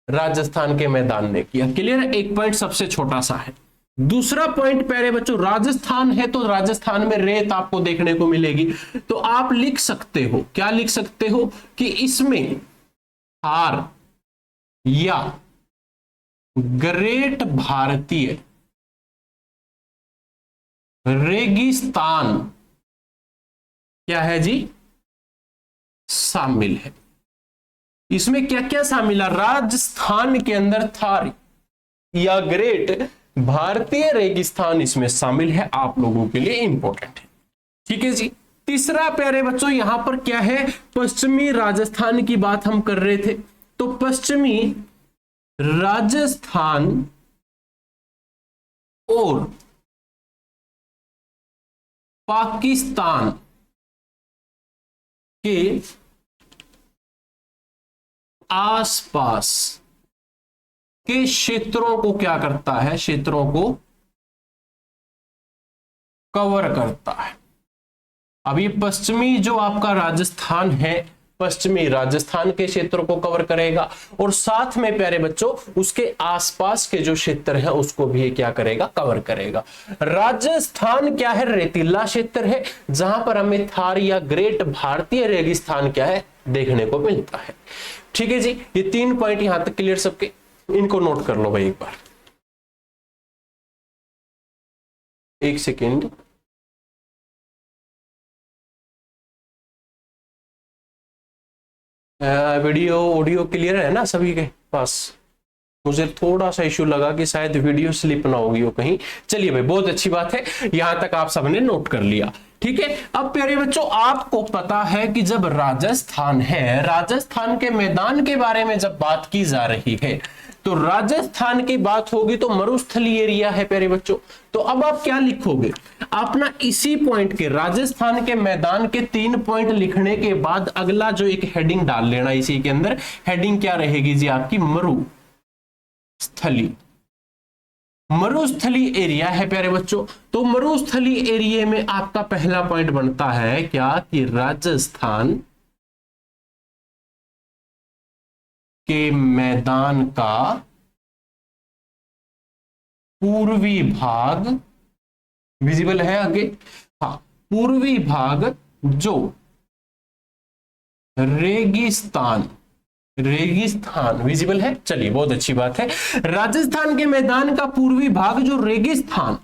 राजस्थान के मैदान ने किया। क्लियर, एक पॉइंट सबसे छोटा सा है। दूसरा पॉइंट प्यारे बच्चों, राजस्थान है तो राजस्थान में रेत आपको देखने को मिलेगी, तो आप लिख सकते हो, क्या लिख सकते हो कि इसमें थार या ग्रेट भारतीय रेगिस्तान क्या है जी, शामिल है। इसमें क्या क्या शामिल है, राजस्थान के अंदर थार या ग्रेट भारतीय रेगिस्तान इसमें शामिल है, आप लोगों के लिए इंपॉर्टेंट है, ठीक है जी। तीसरा प्यारे बच्चों यहां पर क्या है, पश्चिमी राजस्थान की बात हम कर रहे थे, तो पश्चिमी राजस्थान और पाकिस्तान के आसपास के क्षेत्रों को क्या करता है, क्षेत्रों को कवर करता है। अब ये पश्चिमी जो आपका राजस्थान है, पश्चिमी राजस्थान के क्षेत्रों को कवर करेगा, और साथ में प्यारे बच्चों उसके आसपास के जो क्षेत्र है उसको भी क्या करेगा, कवर करेगा। राजस्थान क्या है, रेतीला क्षेत्र है, जहां पर हमें थार या ग्रेट भारतीय रेगिस्तान क्या है देखने को मिलता है, ठीक है जी। ये 3 पॉइंट यहां तक क्लियर सबके, इनको नोट कर लो भाई एक बार, एक सेकेंड। वीडियो ऑडियो क्लियर है ना सभी के पास? मुझे थोड़ा सा इश्यू लगा कि शायद वीडियो स्लिप ना होगी वो कहीं। चलिए भाई, बहुत अच्छी बात है, यहां तक आप सबने नोट कर लिया। ठीक है, अब प्यारे बच्चों, आपको पता है कि जब राजस्थान है, राजस्थान के मैदान के बारे में जब बात की जा रही है, तो राजस्थान की बात होगी तो मरुस्थलीय एरिया है प्यारे बच्चों। तो अब आप क्या लिखोगे? आप ना इसी पॉइंट के, राजस्थान के मैदान के 3 पॉइंट लिखने के बाद अगला जो एक हेडिंग डाल लेना इसी के अंदर। हेडिंग क्या रहेगी जी आपकी? मरुस्थली। मरुस्थली एरिया है प्यारे बच्चों। तो मरुस्थली एरिया में आपका पहला पॉइंट बनता है क्या? कि राजस्थान के मैदान का पूर्वी भाग, विजिबल है आगे? हाँ, पूर्वी भाग जो रेगिस्तान, रेगिस्तान विजिबल है। चलिए, बहुत अच्छी बात है। राजस्थान के मैदान का पूर्वी भाग जो रेगिस्तान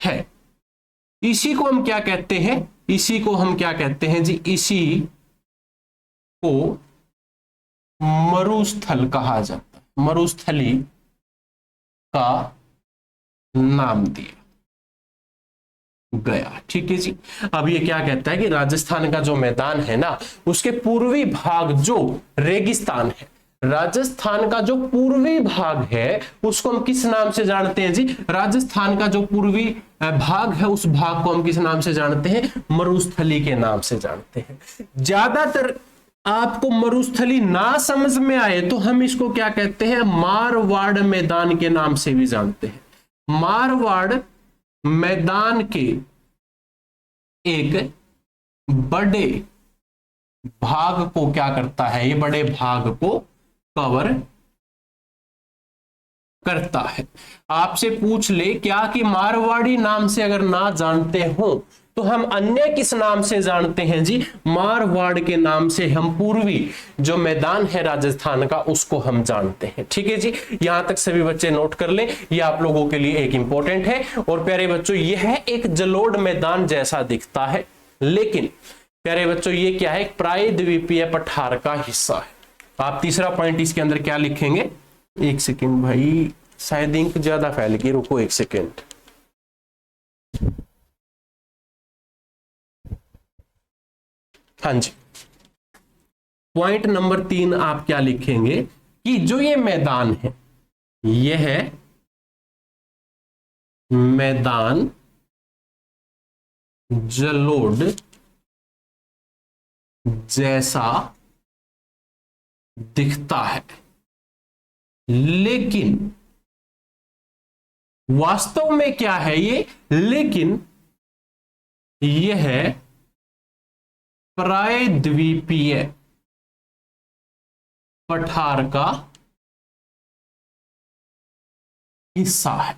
है, इसी को हम क्या कहते हैं? इसी को हम क्या कहते हैं जी? इसी को मरुस्थल कहा जाता है। मरुस्थली का नाम दिया गया। ठीक है जी। अब ये क्या कहता है कि राजस्थान का जो मैदान है ना, उसके पूर्वी भाग जो रेगिस्तान है, राजस्थान का जो पूर्वी भाग है उसको हम किस नाम से जानते हैं जी? राजस्थान का जो पूर्वी भाग है उस भाग को हम किस नाम से जानते हैं? मरुस्थली के नाम से जानते हैं। ज्यादातर आपको मरुस्थली ना समझ में आए तो हम इसको क्या कहते हैं? मारवाड़ मैदान के नाम से भी जानते हैं। मारवाड़ मैदान के एक बड़े भाग को क्या करता है? ये बड़े भाग को कवर करता है। आपसे पूछ ले क्या कि मारवाड़ी नाम से अगर ना जानते हो तो हम अन्य किस नाम से जानते हैं जी? मारवाड़ के नाम से हम पूर्वी जो मैदान है राजस्थान का उसको हम जानते हैं। ठीक है जी, यहां तक सभी बच्चे नोट कर ले, ये आप लोगों के लिए एक इंपॉर्टेंट है। और प्यारे बच्चों, यह एक जलोढ़ मैदान जैसा दिखता है, लेकिन प्यारे बच्चों ये क्या है? प्रायद्वीपीय पठार का हिस्सा है। आप तीसरा पॉइंट इसके अंदर क्या लिखेंगे? एक सेकेंड भाई, शायद इंक ज्यादा फैल गई, रुको एक सेकेंड। हाँ जी, पॉइंट नंबर 3 आप क्या लिखेंगे? कि जो ये मैदान है, यह है मैदान जलोढ़ जैसा दिखता है, लेकिन वास्तव में क्या है ये? लेकिन यह है प्रायद्वीपीय पठार का हिस्सा है।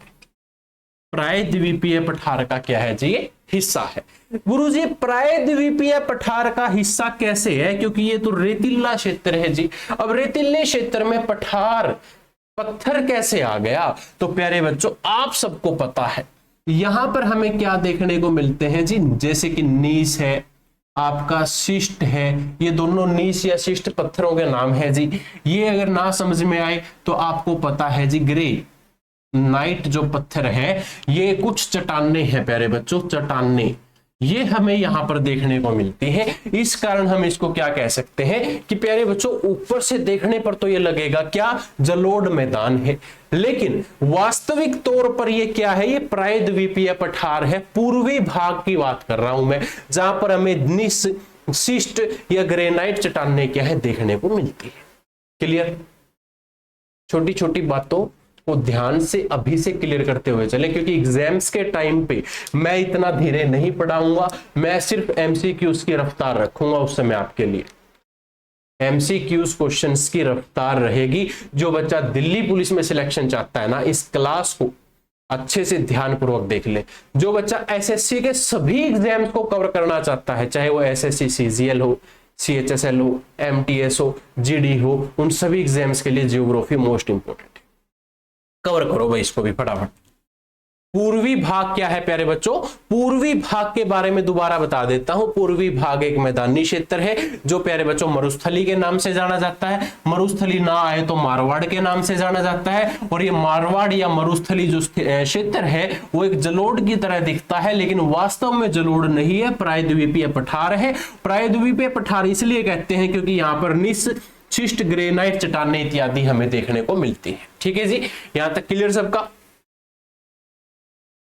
प्रायद्वीपीय पठार का क्या है जी? हिस्सा है। गुरुजी, प्रायद्वीपीय पठार का हिस्सा कैसे है? क्योंकि ये तो रेतीला क्षेत्र है जी। अब रेतीले क्षेत्र में पठार, पत्थर कैसे आ गया? तो प्यारे बच्चों, आप सबको पता है यहां पर हमें क्या देखने को मिलते हैं जी? जैसे कि नीस है, आपका शिष्ट है, ये दोनों नीस या शिष्ट पत्थरों के नाम है जी। ये अगर ना समझ में आए तो आपको पता है जी, ग्रे नाइट जो पत्थर है, ये कुछ चट्टाने हैं प्यारे बच्चों, चट्टाने, ये हमें यहां पर देखने को मिलती है। इस कारण हम इसको क्या कह सकते हैं कि प्यारे बच्चों, ऊपर से देखने पर तो ये लगेगा क्या? जलोढ़ मैदान है, लेकिन वास्तविक तौर पर ये क्या है? ये प्रायद्वीपीय पठार है। पूर्वी भाग की बात कर रहा हूं मैं, जहां पर हमें निस, शिष्ट या ग्रेनाइट चट्टाने क्या है देखने को मिलती है। क्लियर? छोटी छोटी बातों को ध्यान से अभी से क्लियर करते हुए चले, क्योंकि एग्जाम्स के टाइम पे मैं इतना धीरे नहीं पढ़ाऊंगा, मैं सिर्फ एमसीक्यूज की रफ्तार रखूंगा उस समय आपके लिए। एमसीक्यूज क्वेश्चंस की रफ्तार रहेगी। जो बच्चा दिल्ली पुलिस में सिलेक्शन चाहता है ना, इस क्लास को अच्छे से ध्यानपूर्वक देख ले। जो बच्चा एसएससी के सभी एग्जाम्स को कवर करना चाहता है, चाहे वो एसएससी सीजीएल हो, सीएचएसएल हो, एमटीएस हो, जीडी हो, उन सभी एग्जाम्स के लिए जियोग्राफी मोस्ट इंपोर्टेंट है। कवर करो भाई इसको भी फटाफट। पूर्वी भाग क्या है प्यारे बच्चों? पूर्वी भाग के बारे में दोबारा बता देता हूं। पूर्वी भाग एक मैदानी क्षेत्र है जो प्यारे बच्चों मरुस्थली के नाम से जाना जाता है। मरुस्थली ना आए तो मारवाड़ के नाम से जाना जाता है। और ये मारवाड़ या मरुस्थली जो क्षेत्र है वो एक जलोढ़ की तरह दिखता है, लेकिन वास्तव में जलोढ़ नहीं है, प्रायद्वीपीय पठार है। प्रायद्वीपीय पठार इसलिए कहते हैं क्योंकि यहाँ पर निस्शिष्ट ग्रेनाइट चट्टानें इत्यादि हमें देखने को मिलती है। ठीक है जी, यहां तक क्लियर सबका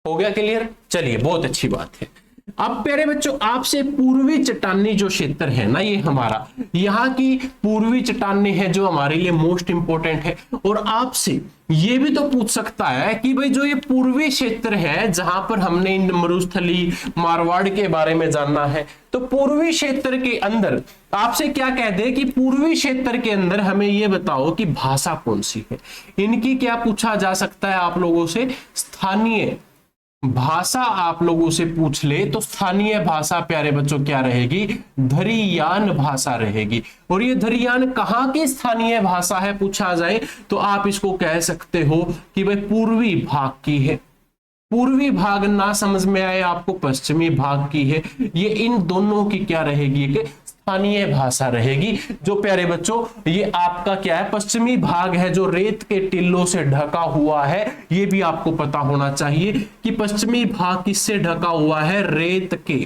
हो गया? क्लियर, चलिए बहुत अच्छी बात है। अब प्यारे बच्चों आपसे पूर्वी चट्टानी जो क्षेत्र है ना, ये हमारा यहाँ की पूर्वी चट्टानी है जो हमारे लिए मोस्ट इंपोर्टेंट है। और आपसे ये भी तो पूछ सकता है कि भाई जो ये पूर्वी क्षेत्र है जहां पर हमने इन मरुस्थली मारवाड़ के बारे में जानना है, तो पूर्वी क्षेत्र के अंदर आपसे क्या कह दे कि पूर्वी क्षेत्र के अंदर हमें ये बताओ कि भाषा कौन सी है। इनकी क्या पूछा जा सकता है आप लोगों से? स्थानीय भाषा आप लोगों से पूछ ले तो स्थानीय भाषा प्यारे बच्चों क्या रहेगी? धरियान भाषा रहेगी। और ये धरियान कहाँ की स्थानीय भाषा है पूछा जाए तो आप इसको कह सकते हो कि भाई पूर्वी भाग की है। पूर्वी भाग ना समझ में आए आपको पश्चिमी भाग की है। ये इन दोनों की क्या रहेगी? कि स्थानीय भाषा रहेगी। जो प्यारे बच्चों ये आपका क्या है? पश्चिमी भाग है जो रेत के टिल्लों से ढका हुआ है। ये भी आपको पता होना चाहिए कि पश्चिमी भाग किससे ढका हुआ है? रेत के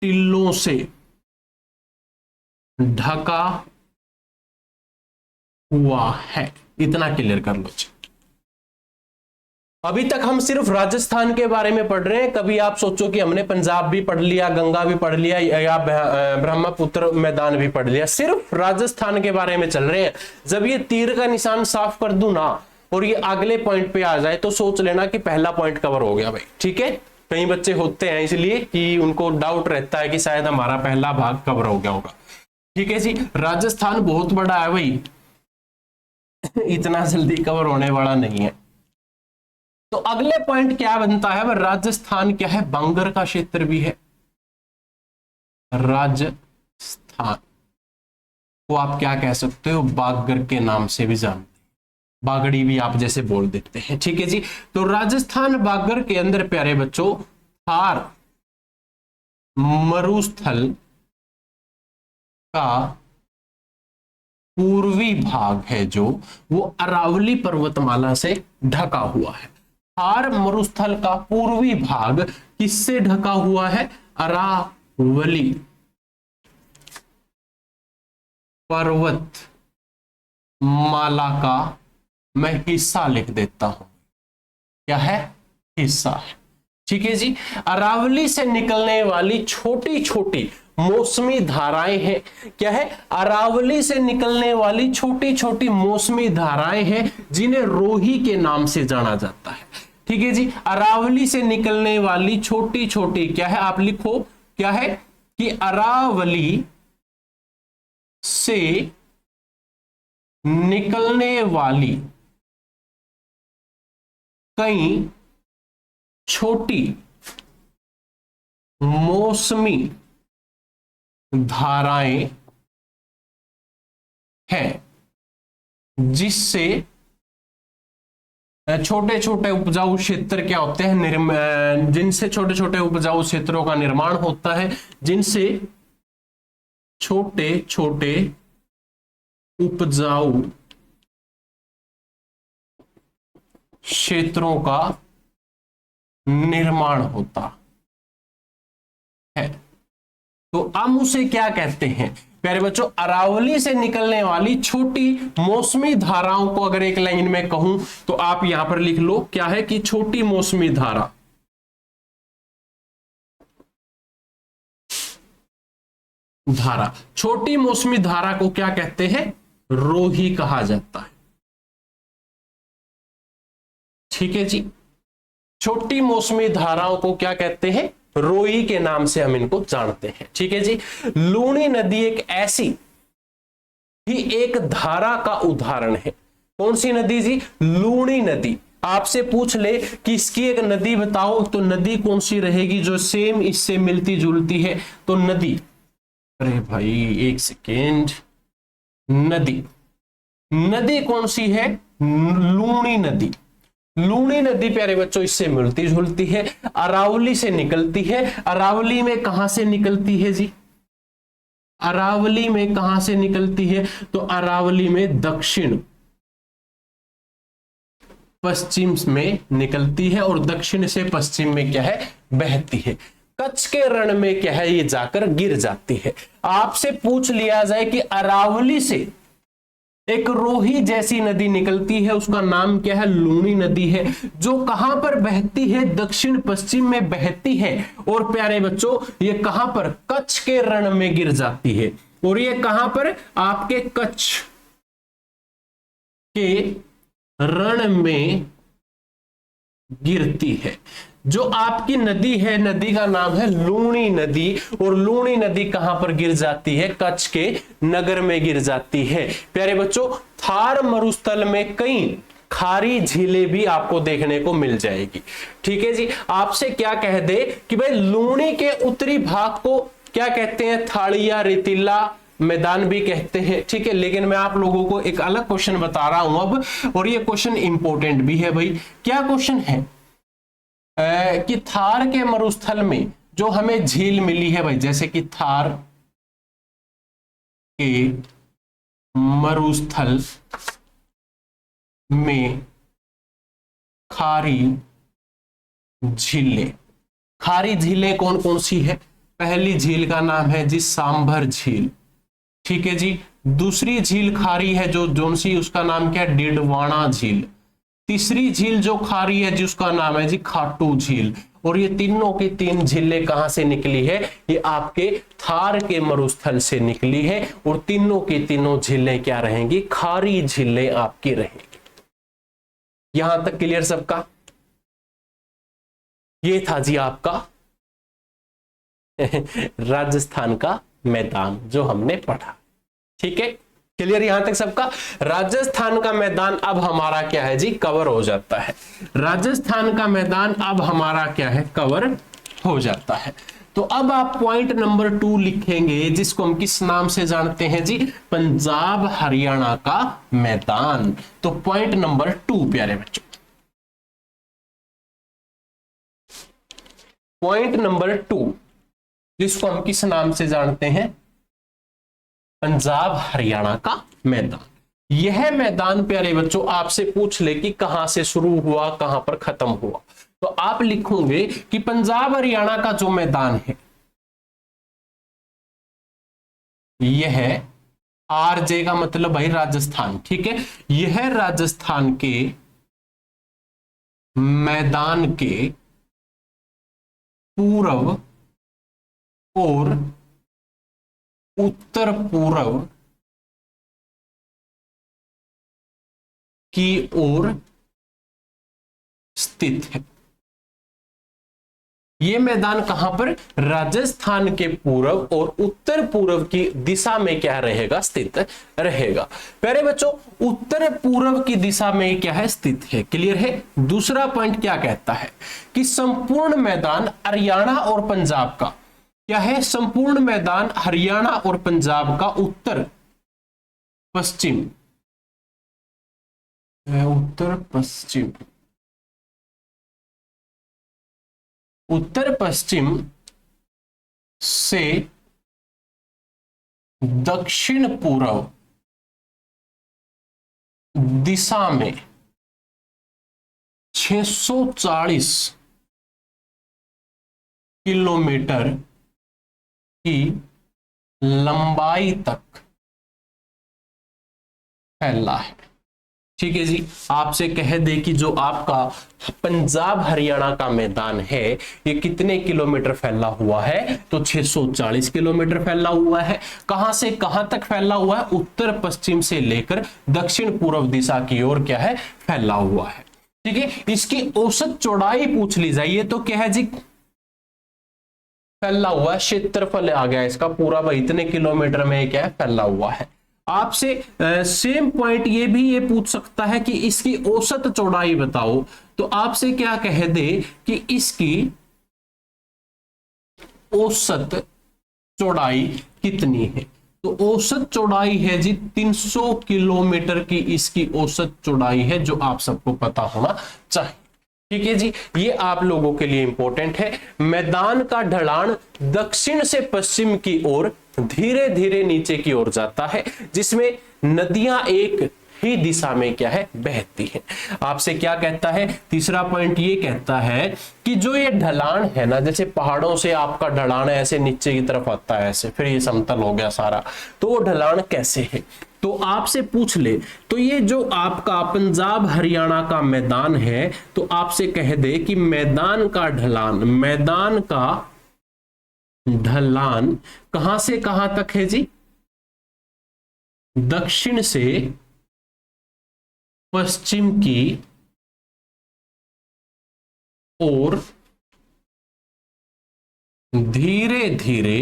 टिल्लों से ढका हुआ है। इतना क्लियर कर लो। अभी तक हम सिर्फ राजस्थान के बारे में पढ़ रहे हैं। कभी आप सोचो कि हमने पंजाब भी पढ़ लिया, गंगा भी पढ़ लिया या ब्रह्मपुत्र मैदान भी पढ़ लिया। सिर्फ राजस्थान के बारे में चल रहे हैं। जब ये तीर का निशान साफ कर दूं ना और ये अगले पॉइंट पे आ जाए तो सोच लेना कि पहला पॉइंट कवर हो गया भाई। ठीक है, कई बच्चे होते हैं इसलिए कि उनको डाउट रहता है कि शायद हमारा पहला भाग कवर हो गया होगा। ठीक है जी, राजस्थान बहुत बड़ा है भाई, इतना जल्दी कवर होने वाला नहीं है। तो अगले पॉइंट क्या बनता है? राजस्थान क्या है? बांगर का क्षेत्र भी है। राजस्थान को आप क्या कह सकते हो? बागर के नाम से भी जानते हैं, बागड़ी भी आप जैसे बोल देते हैं। ठीक है जी, तो राजस्थान बागर के अंदर प्यारे बच्चों थार मरुस्थल का पूर्वी भाग है जो वो अरावली पर्वतमाला से ढका हुआ है। थार मरुस्थल का पूर्वी भाग किससे ढका हुआ है? अरावली पर्वत माला का मैं हिस्सा लिख देता हूं। क्या है? हिस्सा है। ठीक है जी, अरावली से निकलने वाली छोटी छोटी मौसमी धाराएं हैं। क्या है? अरावली से निकलने वाली छोटी छोटी मौसमी धाराएं हैं जिन्हें रोही के नाम से जाना जाता है। ठीक है जी, अरावली से निकलने वाली छोटी छोटी क्या है? आप लिखो क्या है कि अरावली से निकलने वाली कई छोटी मौसमी धाराएं हैं जिससे छोटे छोटे उपजाऊ क्षेत्र क्या होते हैं? जिनसे छोटे छोटे उपजाऊ क्षेत्रों का निर्माण होता है, जिनसे छोटे छोटे उपजाऊ क्षेत्रों का निर्माण होता है। तो हम उसे क्या कहते हैं प्यारे बच्चों? अरावली से निकलने वाली छोटी मौसमी धाराओं को अगर एक लाइन में कहूं तो आप यहां पर लिख लो क्या है कि छोटी मौसमी धारा। छोटी मौसमी धारा को क्या कहते हैं? रोही कहा जाता है। ठीक है जी, छोटी मौसमी धाराओं को क्या कहते हैं? रोही के नाम से हम इनको जानते हैं। ठीक है जी, लूणी नदी एक ऐसी ही एक धारा का उदाहरण है। कौन सी नदी जी? लूणी नदी। आपसे पूछ ले कि इसकी एक नदी बताओ तो नदी कौन सी रहेगी जो सेम इससे मिलती जुलती है? तो नदी, अरे भाई एक सेकेंड, नदी कौन सी है? लूणी नदी। लूनी नदी प्यारे बच्चों इससे मिलती जुलती है, अरावली से निकलती है। अरावली में कहां से निकलती है जी? अरावली में कहां से निकलती है? तो अरावली में दक्षिण पश्चिम में निकलती है और दक्षिण से पश्चिम में क्या है? बहती है। कच्छ के रण में क्या है? ये जाकर गिर जाती है। आपसे पूछ लिया जाए कि अरावली से एक रोही जैसी नदी निकलती है, उसका नाम क्या है? लूनी नदी है, जो कहां पर बहती है? दक्षिण पश्चिम में बहती है। और प्यारे बच्चों ये कहां पर? कच्छ के रण में गिर जाती है। और ये कहां पर? आपके कच्छ के रण में गिरती है। जो आपकी नदी है, नदी का नाम है लूनी नदी। और लूनी नदी कहां पर गिर जाती है? कच्छ के नगर में गिर जाती है। प्यारे बच्चों थार मरुस्थल में कई खारी झीलें भी आपको देखने को मिल जाएगी। ठीक है जी। आपसे क्या कह दे कि भाई लूनी के उत्तरी भाग को क्या कहते हैं? थाड़िया रेतीला मैदान भी कहते हैं। ठीक है, लेकिन मैं आप लोगों को एक अलग क्वेश्चन बता रहा हूं अब, और ये क्वेश्चन इंपॉर्टेंट भी है भाई। क्या क्वेश्चन है? कि थार के मरुस्थल में जो हमें झील मिली है भाई, जैसे कि थार के मरुस्थल में खारी झीलें, खारी झीलें कौन कौन सी है? पहली झील का नाम है जी सांभर झील। ठीक है जी। दूसरी झील खारी है जो जोनसी, उसका नाम क्या है? डिडवाना झील। तीसरी झील जो खारी है जिसका नाम है जी खाटू झील। और ये तीनों की तीन झीलें कहां से निकली है? ये आपके थार के मरुस्थल से निकली है। और तीनों की तीनों झीलें क्या रहेंगी? खारी झीलें आपकी रहेंगी। यहां तक क्लियर सबका? ये था जी आपका राजस्थान का मैदान जो हमने पढ़ा। ठीक है, क्लियर यहां तक सबका? राजस्थान का मैदान अब हमारा क्या है जी? कवर हो जाता है। राजस्थान का मैदान अब हमारा क्या है? कवर हो जाता है। तो अब आप पॉइंट नंबर 2 लिखेंगे, जिसको हम किस नाम से जानते हैं जी? पंजाब हरियाणा का मैदान। तो पॉइंट नंबर 2 प्यारे बच्चों, पॉइंट नंबर 2 जिसको हम किस नाम से जानते हैं? पंजाब हरियाणा का मैदान। यह मैदान प्यारे बच्चों आपसे पूछ ले कि कहां से शुरू हुआ, कहां पर खत्म हुआ, तो आप लिखोगे कि पंजाब हरियाणा का जो मैदान है यह आरजे का मतलब भाई राजस्थान। ठीक है, यह राजस्थान के मैदान के पूर्व और उत्तर पूर्व की ओर स्थित है। यह मैदान कहां पर? राजस्थान के पूर्व और उत्तर पूर्व की दिशा में क्या रहेगा? स्थित रहेगा। प्यारे बच्चों उत्तर पूर्व की दिशा में क्या है? स्थित है। क्लियर है? दूसरा पॉइंट क्या कहता है कि संपूर्ण मैदान हरियाणा और पंजाब का क्या है? संपूर्ण मैदान हरियाणा और पंजाब का उत्तर पश्चिम, उत्तर पश्चिम, उत्तर पश्चिम से दक्षिण पूर्व दिशा में 640 किलोमीटर की लंबाई तक फैला है। ठीक है जी। आपसे कह दे कि जो आपका पंजाब हरियाणा का मैदान है ये कितने किलोमीटर फैला हुआ है? तो 640 किलोमीटर फैला हुआ है। कहां से कहां तक फैला हुआ है? उत्तर पश्चिम से लेकर दक्षिण पूर्व दिशा की ओर क्या है? फैला हुआ है। ठीक है, इसकी औसत चौड़ाई पूछ ली जाइए तो क्या है जी? फैला हुआ है, क्षेत्रफल आ गया इसका पूरा भाई इतने किलोमीटर में क्या है? फैला हुआ है। आपसे सेम पॉइंट ये पूछ सकता है कि इसकी औसत चौड़ाई बताओ, तो आपसे क्या कह दे कि इसकी औसत चौड़ाई कितनी है? तो औसत चौड़ाई है जी 300 किलोमीटर की इसकी औसत चौड़ाई है, जो आप सबको पता होना चाहिए। ठीक है जी, ये आप लोगों के लिए इंपॉर्टेंट है। मैदान का ढलान दक्षिण से पश्चिम की ओर धीरे धीरे नीचे की ओर जाता है, जिसमें नदियां एक ही दिशा में क्या है, बहती है। आपसे क्या कहता है, तीसरा पॉइंट ये कहता है कि जो ये ढलान है ना, जैसे पहाड़ों से आपका ढलान ऐसे नीचे की तरफ आता है ऐसे, फिर ये समतल हो गया सारा, तो वो ढलान कैसे है। तो आपसे पूछ ले तो ये जो आपका पंजाब हरियाणा का मैदान है, तो आपसे कह दे कि मैदान का ढलान, मैदान का ढलान कहां से कहां तक है जी, दक्षिण से पश्चिम की ओर धीरे धीरे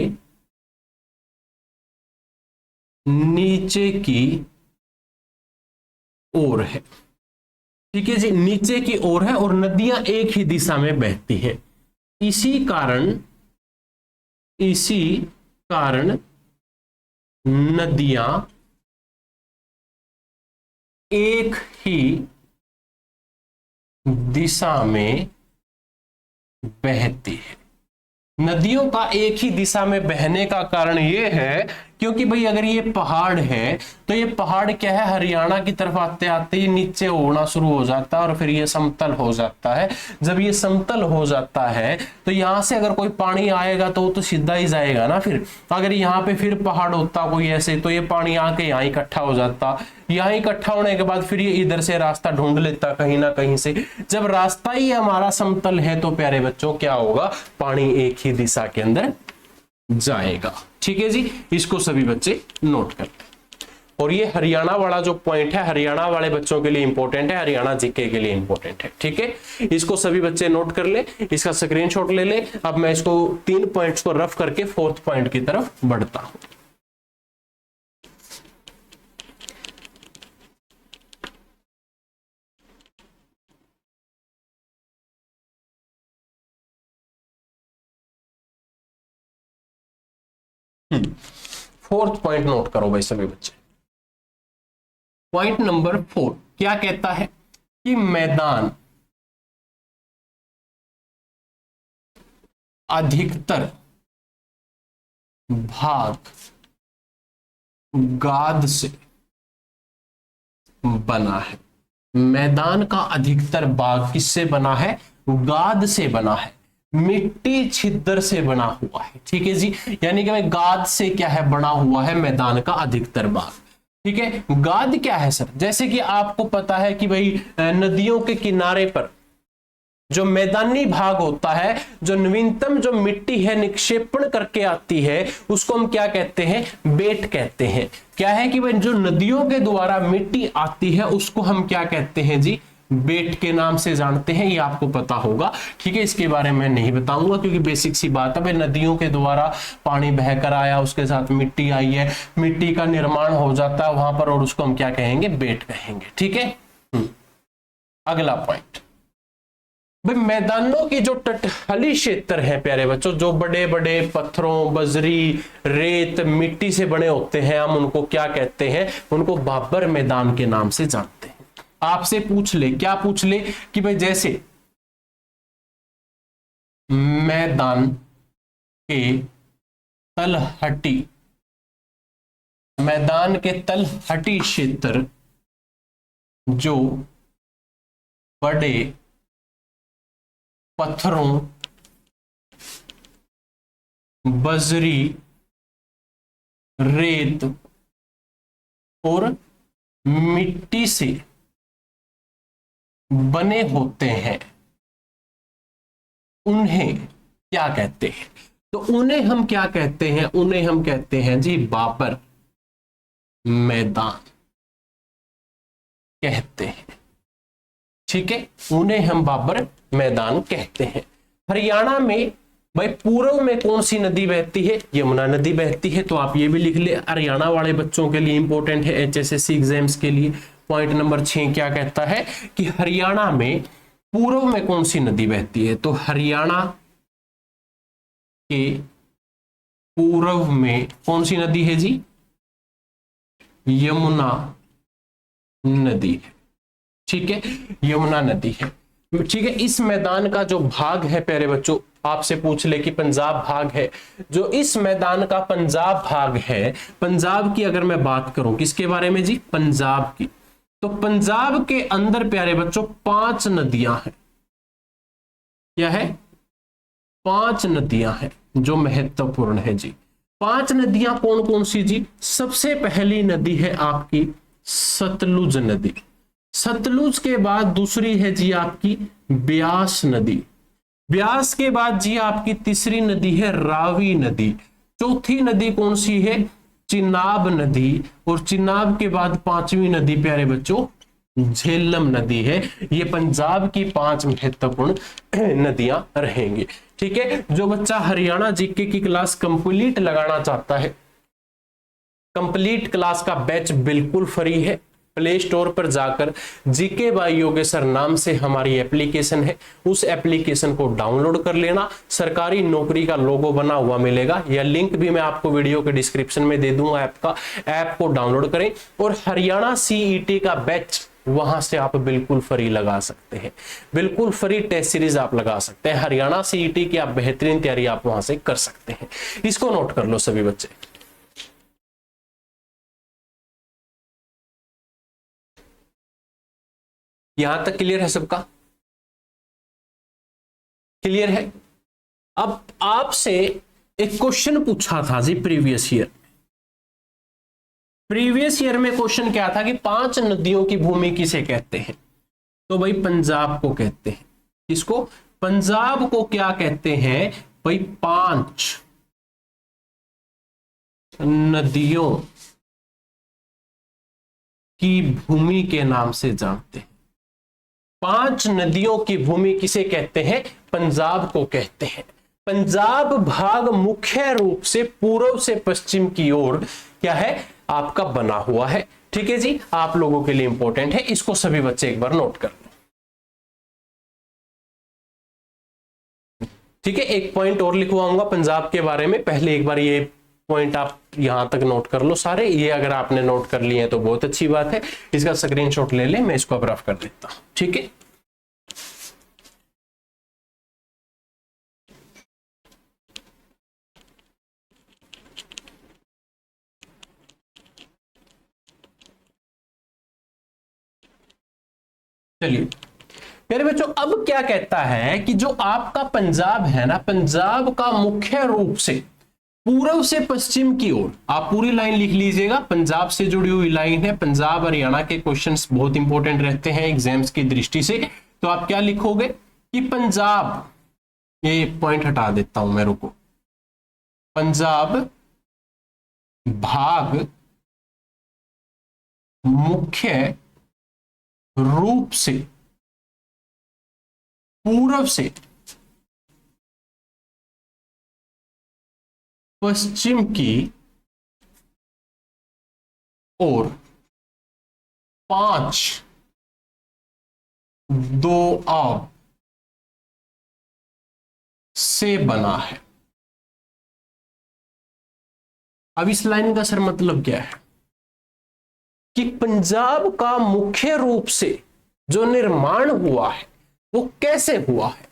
नीचे की ओर है। ठीक है जी, नीचे की ओर है और नदियां एक ही दिशा में बहती हैं। इसी कारण नदियां एक ही दिशा में बहती है। नदियों का एक ही दिशा में बहने का कारण यह है क्योंकि भाई अगर ये पहाड़ है तो ये पहाड़ क्या है, हरियाणा की तरफ आते आते ये नीचे होना शुरू हो जाता है और फिर ये समतल हो जाता है। जब ये समतल हो जाता है तो यहां से अगर कोई पानी आएगा तो वो तो सीधा ही जाएगा ना। फिर अगर यहाँ पे फिर पहाड़ होता कोई ऐसे, तो ये पानी आके यहाँ इकट्ठा हो जाता। यहाँ इकट्ठा होने के बाद फिर ये इधर से रास्ता ढूंढ लेता कहीं ना कहीं से। जब रास्ता ही हमारा समतल है तो प्यारे बच्चों क्या होगा, पानी एक ही दिशा के अंदर जाएगा। ठीक है जी, इसको सभी बच्चे नोट कर लें। और ये हरियाणा वाला जो पॉइंट है, हरियाणा वाले बच्चों के लिए इंपॉर्टेंट है, हरियाणा जीके के लिए इंपॉर्टेंट है। ठीक है, इसको सभी बच्चे नोट कर ले, इसका स्क्रीनशॉट ले ले। अब मैं इसको 3 पॉइंट्स को रफ करके 4th पॉइंट की तरफ बढ़ता हूं। फोर्थ पॉइंट नोट करो भाई सभी बच्चे। पॉइंट नंबर 4 क्या कहता है कि मैदान अधिकतर भाग गाद से बना है। मैदान का अधिकतर भाग किससे बना है, गाद से बना है, मिट्टी छिद्र से बना हुआ है। ठीक है जी, यानी कि भाई गाद से क्या है, बना हुआ है मैदान का अधिकतर भाग। ठीक है, गाद क्या है सर, जैसे कि आपको पता है कि भाई नदियों के किनारे पर जो मैदानी भाग होता है, जो नवीनतम जो मिट्टी है निक्षेपण करके आती है, उसको हम क्या कहते हैं, बेट कहते हैं। क्या है कि भाई जो नदियों के द्वारा मिट्टी आती है उसको हम क्या कहते हैं जी, बेट के नाम से जानते हैं। ये आपको पता होगा। ठीक है, इसके बारे में नहीं बताऊंगा क्योंकि बेसिक सी बात है भाई, नदियों के द्वारा पानी बहकर आया, उसके साथ मिट्टी आई है, मिट्टी का निर्माण हो जाता है वहां पर और उसको हम क्या कहेंगे, बेट कहेंगे। ठीक है, अगला पॉइंट भाई, मैदानों की जो तटहली क्षेत्र है प्यारे बच्चों, जो बड़े बड़े पत्थरों, बजरी, रेत, मिट्टी से बने होते हैं, हम उनको क्या कहते हैं, उनको बाबर मैदान के नाम से जानते हैं। आपसे पूछ ले, क्या पूछ ले कि भाई जैसे मैदान के तलहटी, मैदान के तलहटी क्षेत्र जो बड़े पत्थरों, बजरी, रेत और मिट्टी से बने होते हैं, उन्हें क्या कहते हैं, तो उन्हें हम क्या कहते हैं, उन्हें हम कहते हैं जी बाबर मैदान कहते हैं। ठीक है, उन्हें हम बाबर मैदान कहते हैं। हरियाणा में भाई पूर्व में कौन सी नदी बहती है, यमुना नदी बहती है। तो आप ये भी लिख ले, हरियाणा वाले बच्चों के लिए इंपॉर्टेंट है HSSC एग्जाम्स के लिए। पॉइंट नंबर 6 क्या कहता है कि हरियाणा में पूर्व में कौन सी नदी बहती है, तो हरियाणा के पूर्व में कौन सी नदी है जी, यमुना नदी है। ठीक है, यमुना नदी है। ठीक है, इस मैदान का जो भाग है प्यारे बच्चों, आपसे पूछ ले कि पंजाब भाग है, जो इस मैदान का पंजाब भाग है, पंजाब की अगर मैं बात करूं, किसके बारे में जी, पंजाब की, तो पंजाब के अंदर प्यारे बच्चों 5 नदियां हैं। क्या है, 5 नदियां हैं जो महत्वपूर्ण है जी। 5 नदियां कौन कौन सी जी, सबसे पहली नदी है आपकी सतलुज नदी, सतलुज के बाद दूसरी है जी आपकी ब्यास नदी, ब्यास के बाद जी आपकी तीसरी नदी है रावी नदी, चौथी नदी कौन सी है, चिनाब नदी, और चिनाब के बाद 5वीं नदी प्यारे बच्चों झेलम नदी है। ये पंजाब की 5 महत्वपूर्ण नदियां रहेंगी। ठीक है, जो बच्चा हरियाणा जीके की क्लास कंप्लीट लगाना चाहता है, कंप्लीट क्लास का बैच बिल्कुल फ्री है। प्ले स्टोर पर जाकर जीके बाय योगेश्वर नाम से हमारी एप्लीकेशन है, उस एप्लीकेशन को डाउनलोड कर लेना। सरकारी नौकरी का लोगो बना हुआ मिलेगा, यह लिंक भी मैं आपको वीडियो के डिस्क्रिप्शन में दे दूंगा ऐप का। ऐप को डाउनलोड करें और हरियाणा सीईटी का बैच वहां से आप बिल्कुल फ्री लगा सकते हैं, बिल्कुल फ्री टेस्ट सीरीज आप लगा सकते हैं। हरियाणा सीईटी की आप बेहतरीन तैयारी आप वहां से कर सकते हैं। इसको नोट कर लो सभी बच्चे। यहां तक क्लियर है सबका, क्लियर है। अब आपसे एक क्वेश्चन पूछा था जी प्रीवियस ईयर, प्रीवियस ईयर में क्वेश्चन क्या था कि 5 नदियों की भूमि किसे कहते हैं, तो भाई पंजाब को कहते हैं। किसको, पंजाब को क्या कहते हैं भाई, 5 नदियों की भूमि के नाम से जानते हैं। 5 नदियों की भूमि किसे कहते हैं, पंजाब को कहते हैं। पंजाब भाग मुख्य रूप से पूर्व से पश्चिम की ओर क्या है आपका बना हुआ है। ठीक है जी, आप लोगों के लिए इंपॉर्टेंट है, इसको सभी बच्चे एक बार नोट कर लो। ठीक है, एक पॉइंट और लिखवाऊंगा पंजाब के बारे में, पहले एक बार ये पॉइंट आप यहां तक नोट कर लो सारे। ये अगर आपने नोट कर लिए हैं तो बहुत अच्छी बात है, इसका स्क्रीनशॉट ले ले, मैं इसको अब रफ कर देता हूं। ठीक है, चलिए मेरे बच्चों, अब क्या कहता है कि जो आपका पंजाब है ना, पंजाब का मुख्य रूप से पूर्व से पश्चिम की ओर, आप पूरी लाइन लिख लीजिएगा, पंजाब से जुड़ी हुई लाइन है। पंजाब हरियाणा के क्वेश्चंस बहुत इंपॉर्टेंट रहते हैं एग्जाम्स की दृष्टि से, तो आप क्या लिखोगे कि पंजाब, ये पॉइंट हटा देता हूं मैं, रुको, पंजाब भाग मुख्य रूप से पूर्व से पश्चिम की ओर 5 दोआब से बना है। अब इस लाइन का सर मतलब क्या है कि पंजाब का मुख्य रूप से जो निर्माण हुआ है वो कैसे हुआ है।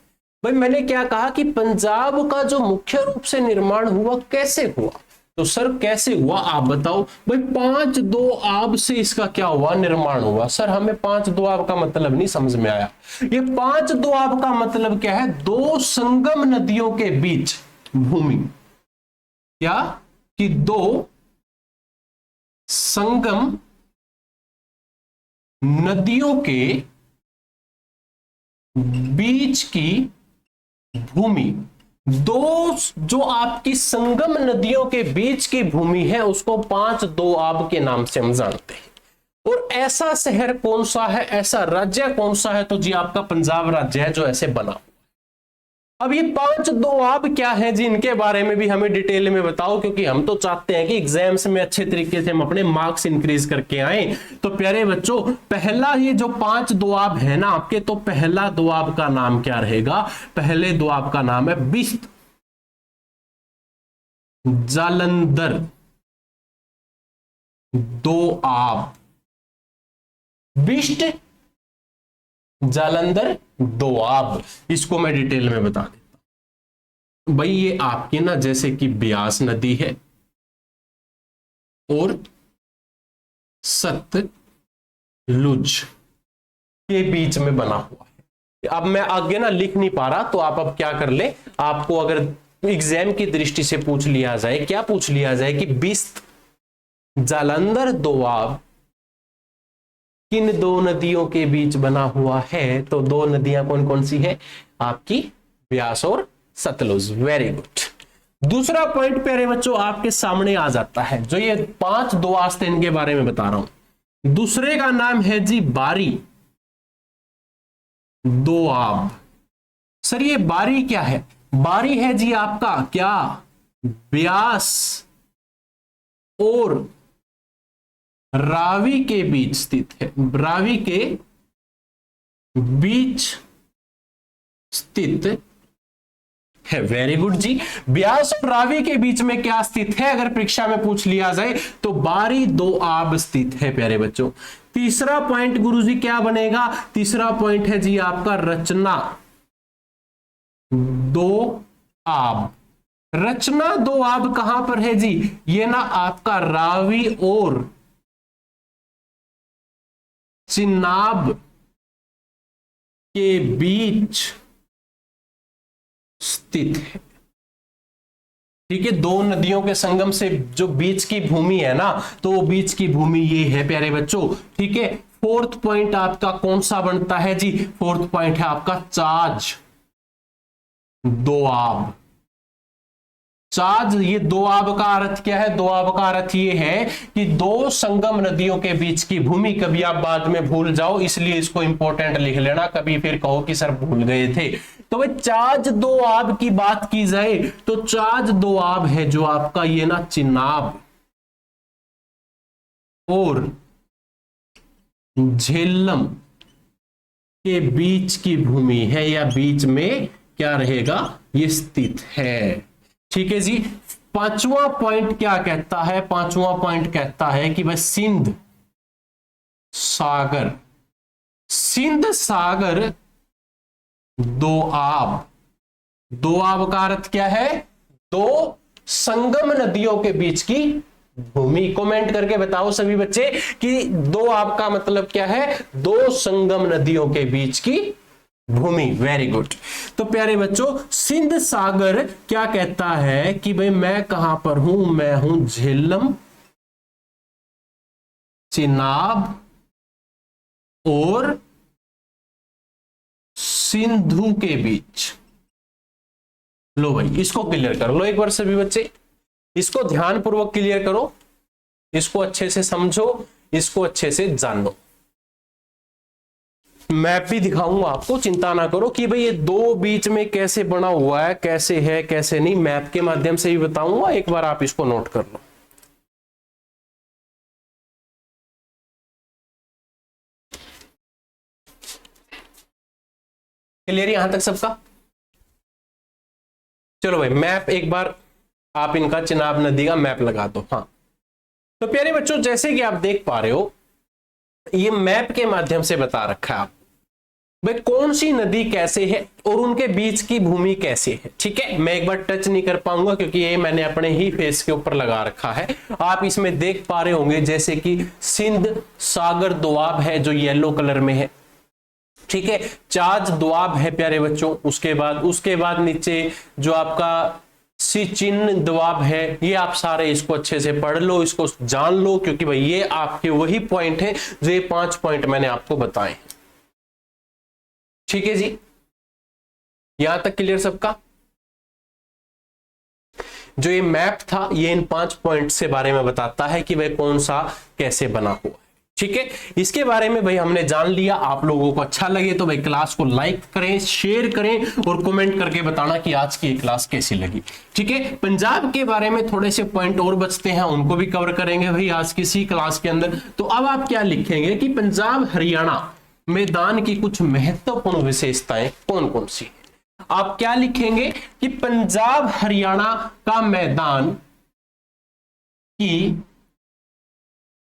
भाई मैंने क्या कहा कि पंजाब का जो मुख्य रूप से निर्माण हुआ कैसे हुआ, तो सर कैसे हुआ आप बताओ। भाई 5 दोआब से इसका क्या हुआ, निर्माण हुआ। सर हमें 5 दोआब का मतलब नहीं समझ में आया। ये 5 दोआब का मतलब क्या है, 2 संगम नदियों के बीच भूमि, क्या कि 2 संगम नदियों के बीच की भूमि, 2 जो आपकी संगम नदियों के बीच की भूमि है उसको 5 दोआब के नाम से हम जानते हैं। और ऐसा शहर कौन सा है, ऐसा राज्य कौन सा है, तो जी आपका पंजाब राज्य है जो ऐसे बना। अब ये 5 दोआब क्या है जी, इनके बारे में भी हमें डिटेल में बताओ, क्योंकि हम तो चाहते हैं कि एग्जाम्स में अच्छे तरीके से हम अपने मार्क्स इंक्रीज करके आए। तो प्यारे बच्चों, पहला ये जो 5 दोआब है ना आपके, तो पहला दोआब का नाम क्या रहेगा, पहले दोआब का नाम है बिस्त जालंधर। दोआब, बिष्ट, जालंधर, दोआब। इसको मैं डिटेल में बता देता हूं भाई। ये आपके ना जैसे कि ब्यास नदी है और सतलुज के बीच में बना हुआ है। अब मैं आगे ना लिख नहीं पा रहा, तो आप अब क्या कर ले, आपको अगर एग्जाम की दृष्टि से पूछ लिया जाए, क्या पूछ लिया जाए कि बिस्त, जालंधर, दोआब किन दो नदियों के बीच बना हुआ है, तो दो नदियां कौन कौन सी है आपकी, ब्यास और सतलुज। Very good. दूसरा पॉइंट प्यारे बच्चों आपके सामने आ जाता है, जो ये 5 दोआब थे इनके बारे में बता रहा हूं। दूसरे का नाम है जी बारी दोआब। सर ये बारी क्या है? बारी है जी आपका क्या, ब्यास और रावी के बीच स्थित है, रावी के बीच स्थित है। वेरी गुड जी। ब्यास और रावी के बीच में क्या स्थित है, अगर परीक्षा में पूछ लिया जाए तो बारी दोआब स्थित है प्यारे बच्चों। तीसरा पॉइंट गुरुजी क्या बनेगा, तीसरा पॉइंट है जी आपका रचना दोआब। रचना दोआब कहां पर है जी, ये ना आपका रावी और चिनाब के बीच स्थित है। ठीक है, दो नदियों के संगम से जो बीच की भूमि है ना, तो वो बीच की भूमि ये है प्यारे बच्चों। ठीक है, फोर्थ पॉइंट आपका कौन सा बनता है जी, फोर्थ पॉइंट है आपका चाज दोआब। चाज, ये दोआब का अर्थ क्या है, दोआब का अर्थ ये है कि दो संगम नदियों के बीच की भूमि। कभी आप बाद में भूल जाओ, इसलिए इसको इंपॉर्टेंट लिख लेना, कभी फिर कहो कि सर भूल गए थे। तो भाई चाज दोआब की बात की जाए तो चाज दोआब है जो आपका ये ना चिनाब और झेलम के बीच की भूमि है, या बीच में क्या रहेगा, ये स्थित है। ठीक है जी। पांचवा पॉइंट क्या कहता है, पांचवा पॉइंट कहता है कि भाई सिंध सागर, सिंध सागर दोआब। दोआब का अर्थ क्या है, दो संगम नदियों के बीच की भूमि। कमेंट करके बताओ सभी बच्चे कि दोआब का मतलब क्या है, दो संगम नदियों के बीच की भूमि। Very good. तो प्यारे बच्चों सिंध सागर क्या कहता है कि भाई मैं कहां पर हूं, मैं हूं झेलम, चिनाब और सिंधु के बीच। लो भाई इसको क्लियर कर लो एक बार सभी बच्चे, इसको ध्यानपूर्वक क्लियर करो, इसको अच्छे से समझो, इसको अच्छे से जानो। मैप भी दिखाऊंगा आपको, चिंता ना करो कि भाई ये दो बीच में कैसे बना हुआ है, कैसे है कैसे नहीं, मैप के माध्यम से भी बताऊंगा। एक बार आप इसको नोट कर लो। क्लियर यहां तक सबका? चलो भाई मैप एक बार आप इनका चिनाब नदी का मैप लगा दो। हाँ तो प्यारे बच्चों जैसे कि आप देख पा रहे हो, ये मैप के माध्यम से बता रखा है आप भाई कौन सी नदी कैसे है और उनके बीच की भूमि कैसे है। ठीक है, मैं एक बार टच नहीं कर पाऊंगा क्योंकि ये मैंने अपने ही फेस के ऊपर लगा रखा है। आप इसमें देख पा रहे होंगे जैसे कि सिंध सागर दोआब है जो येलो कलर में है। ठीक है, चाज दोआब है प्यारे बच्चों। उसके बाद नीचे जो आपका सिचिन दोआब है, ये आप सारे इसको अच्छे से पढ़ लो, इसको जान लो, क्योंकि भाई ये आपके वही पॉइंट है जो ये 5 पॉइंट मैंने आपको बताए। ठीक है जी, यहां तक क्लियर सबका? जो ये मैप था ये इन 5 पॉइंट से बारे में बताता है कि भाई कौन सा कैसे बना हुआ है। ठीक है, इसके बारे में भाई हमने जान लिया। आप लोगों को अच्छा लगे तो भाई क्लास को लाइक करें, शेयर करें और कमेंट करके बताना कि आज की क्लास कैसी लगी। ठीक है, पंजाब के बारे में थोड़े से पॉइंट और बचते हैं, उनको भी कवर करेंगे भाई आज किसी क्लास के अंदर। तो अब आप क्या लिखेंगे कि पंजाब हरियाणा मैदान की कुछ महत्वपूर्ण विशेषताएं कौन कौन सी है। आप क्या लिखेंगे कि पंजाब हरियाणा का मैदान की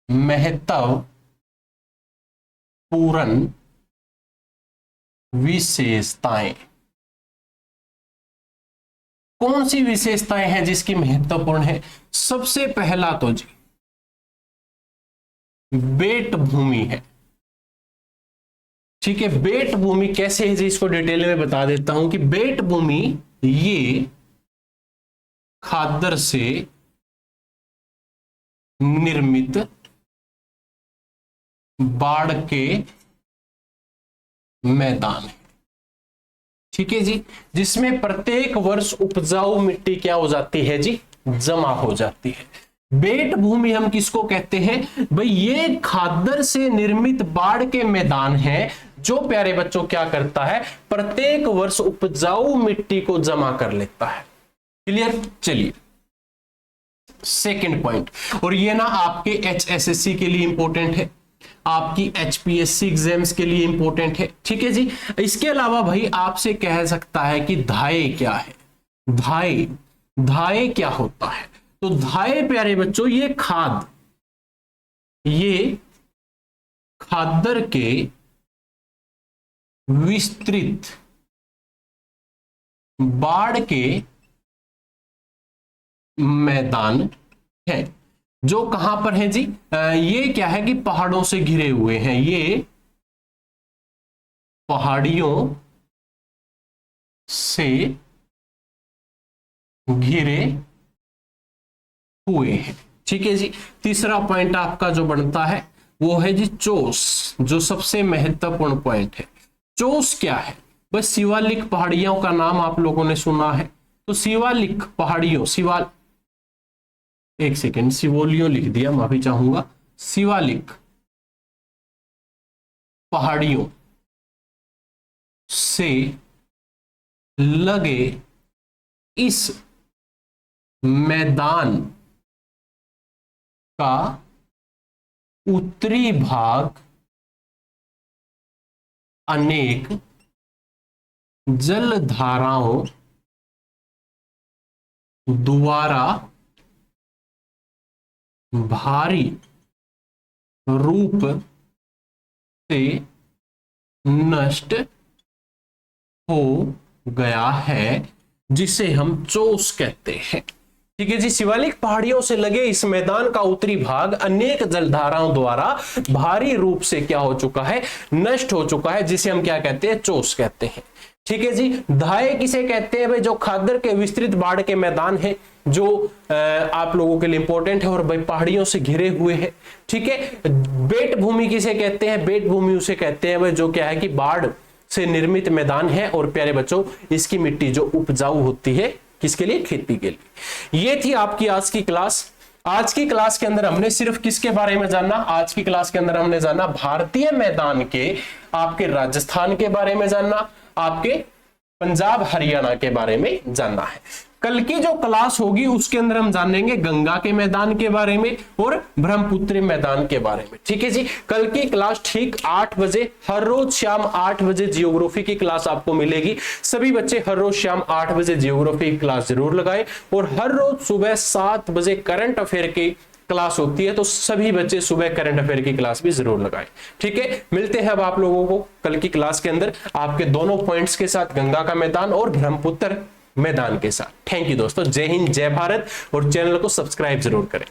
महत्वपूर्ण विशेषताएं। कौन सी विशेषताएं हैं जिसकी महत्वपूर्ण है? सबसे पहला तो जी बेट भूमि है। ठीक है, बेट भूमि कैसे है जी, इसको डिटेल में बता देता हूं कि बेट भूमि ये खादर से निर्मित बाढ़ के मैदान है। ठीक है जी, जिसमें प्रत्येक वर्ष उपजाऊ मिट्टी क्या हो जाती है जी, जमा हो जाती है। बेट भूमि हम किसको कहते हैं भाई? ये खादर से निर्मित बाढ़ के मैदान है जो प्यारे बच्चों क्या करता है, प्रत्येक वर्ष उपजाऊ मिट्टी को जमा कर लेता है। क्लियर? चलिए सेकंड पॉइंट, और ये ना आपके HSSC के लिए इंपॉर्टेंट है, आपकी HPSC एग्जाम्स के लिए इंपॉर्टेंट है। ठीक है जी, इसके अलावा भाई आपसे कह सकता है कि धाये क्या है? धाये क्या होता है? तो धाये प्यारे बच्चों ये खादर के विस्तृत बाढ़ के मैदान है जो कहां पर है जी, ये क्या है कि पहाड़ों से घिरे हुए हैं, ये पहाड़ियों से घिरे हुए हैं। ठीक है जी, तीसरा पॉइंट आपका जो बनता है वो है जी चोस, जो सबसे महत्वपूर्ण पॉइंट है। चोस क्या है? बस शिवालिक पहाड़ियों का नाम आप लोगों ने सुना है, तो शिवालिक पहाड़ियों, एक सेकेंड, शिवोलियो लिख दिया, माफी चाहूंगा। शिवालिक पहाड़ियों से लगे इस मैदान का उत्तरी भाग अनेक जलधाराओं द्वारा भारी रूप से नष्ट हो गया है, जिसे हम चोस कहते हैं। ठीक है जी, शिवालिक पहाड़ियों से लगे इस मैदान का उत्तरी भाग अनेक जलधाराओं द्वारा भारी रूप से क्या हो चुका है, नष्ट हो चुका है, जिसे हम क्या कहते हैं, चोस कहते हैं। ठीक है जी, धाये किसे कहते हैं भाई? जो खादर के विस्तृत बाढ़ के मैदान है, जो आप लोगों के लिए इंपॉर्टेंट है और भाई पहाड़ियों से घिरे हुए हैं। ठीक है, बेट भूमि किसे कहते हैं? बेट भूमि उसे कहते हैं भाई जो क्या है कि बाढ़ से निर्मित मैदान है, और प्यारे बच्चों इसकी मिट्टी जो उपजाऊ होती है, किसके लिए? खेती के लिए। ये थी आपकी आज की क्लास। आज की क्लास के अंदर हमने सिर्फ किसके बारे में जाना? आज की क्लास के अंदर हमने जाना भारतीय मैदान के, आपके राजस्थान के बारे में जानना, आपके पंजाब हरियाणा के बारे में जानना है। कल की जो क्लास होगी उसके अंदर हम जानेंगे गंगा के मैदान के बारे में और ब्रह्मपुत्र मैदान के बारे में। ठीक है जी, कल की क्लास ठीक 8 बजे, हर रोज शाम 8 बजे जियोग्राफी की क्लास आपको मिलेगी। सभी बच्चे हर रोज शाम 8 बजे जियोग्राफी की क्लास जरूर लगाएं, और हर रोज सुबह 7 बजे करंट अफेयर की क्लास होती है, तो सभी बच्चे सुबह करंट अफेयर की क्लास भी जरूर लगाएं। ठीक है, मिलते हैं अब आप लोगों को कल की क्लास के अंदर आपके दोनों पॉइंट्स के साथ, गंगा का मैदान और ब्रह्मपुत्र मैदान के साथ। थैंक यू दोस्तों, जय हिंद, जय भारत, और चैनल को सब्सक्राइब जरूर करें।